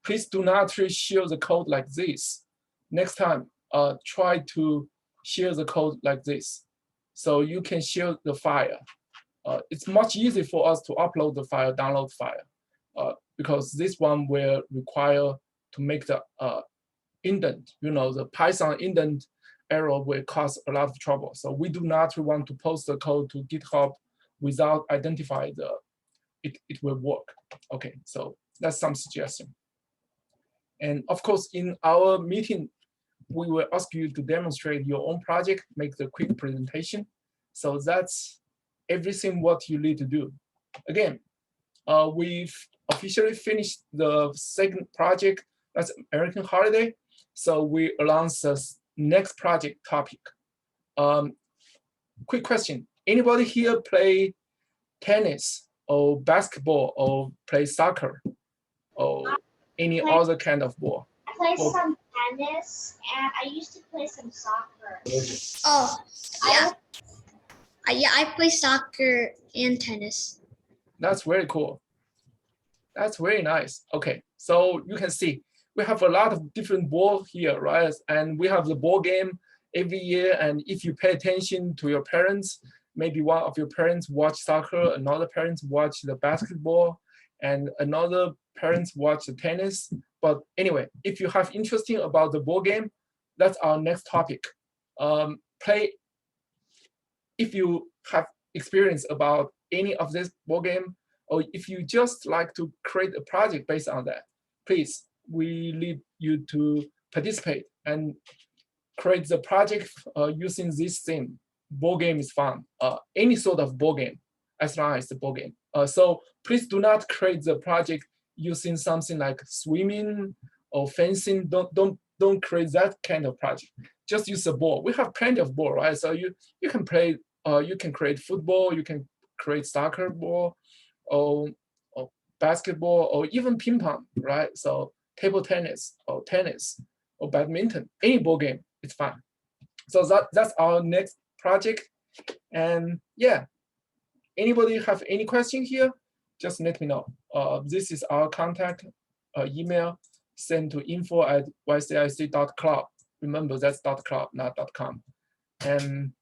please do not share the code like this. Next time, try to share the code like this. So you can share the file. It's much easier for us to upload the file, download file, because this one will require to make the indent, the Python indent error will cause a lot of trouble. So we do not want to post the code to GitHub without identifying it will work. Okay, so that's some suggestion. And of course, in our meeting, we will ask you to demonstrate your own project, make the quick presentation. So that's everything what you need to do. Again, we've officially finished the second project, that's American Holiday. So we announce the next project topic. Quick question, anybody here play tennis or basketball or play soccer or any other kind of ball? I play some tennis and I used to play some soccer. Oh, yeah. Yeah, I play soccer and tennis. That's very cool. That's very nice. Okay, so you can see we have a lot of different ball here, right? And we have the ball game every year. And if you pay attention to your parents, maybe one of your parents watch soccer, another parents watch the basketball, and another parents watch the tennis. But anyway, if you have interesting about the ball game, that's our next topic. If you have experience about any of this ball game, or if you just like to create a project based on that, please, we need you to participate and create the project using this theme. Ball game is fun. Any sort of ball game, as long as the ball game. So please do not create the project using something like swimming or fencing. Don't create that kind of project. Just use a ball. We have plenty of ball, right? So you can play. You can create football. You can create soccer ball, or basketball, or even ping pong, right? So table tennis or tennis or badminton. Any ball game, it's fine. So that's our next project. And yeah, anybody have any question here? Just let me know. This is our contact email. Send to info@ycic.club. Remember, that's .club, not .com. And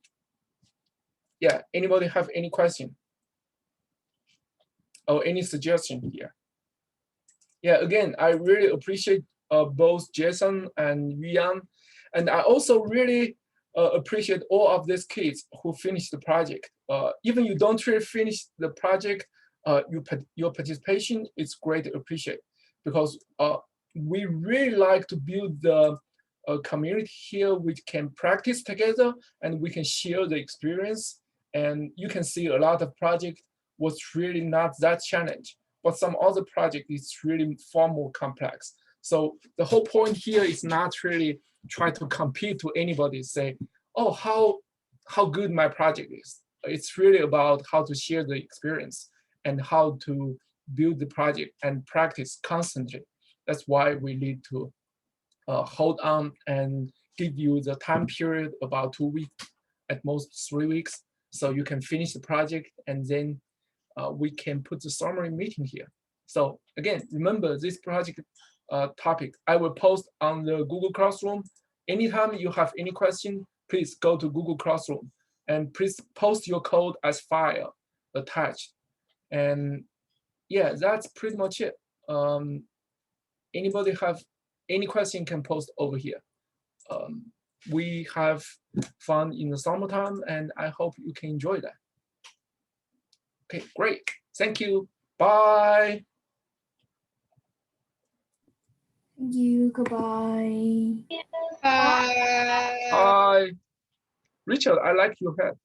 yeah, anybody have any question or any suggestion here? Yeah, again, I really appreciate both Jason and Yuan. And I also really appreciate all of these kids who finished the project. Even you don't really finish the project, your participation is greatly appreciated, because we really like to build the community here which can practice together and we can share the experience. And you can see a lot of project was really not that challenge, but some other project is really far more complex. So the whole point here is not really try to compete to anybody, say, oh, how good my project is. It's really about how to share the experience and how to build the project and practice constantly. That's why we need to hold on and give you the time period about 2 weeks, at most 3 weeks, so you can finish the project, and then we can put the summary meeting here. So again, remember this project topic, I will post on the Google Classroom. Anytime you have any question, please go to Google Classroom and please post your code as file attached. And yeah, that's pretty much it. Anybody have any question can post over here. We have fun in the summertime, and I hope you can enjoy that. Okay, great. Thank you. Bye. Thank you. Goodbye. Bye. Richard, I like your hat.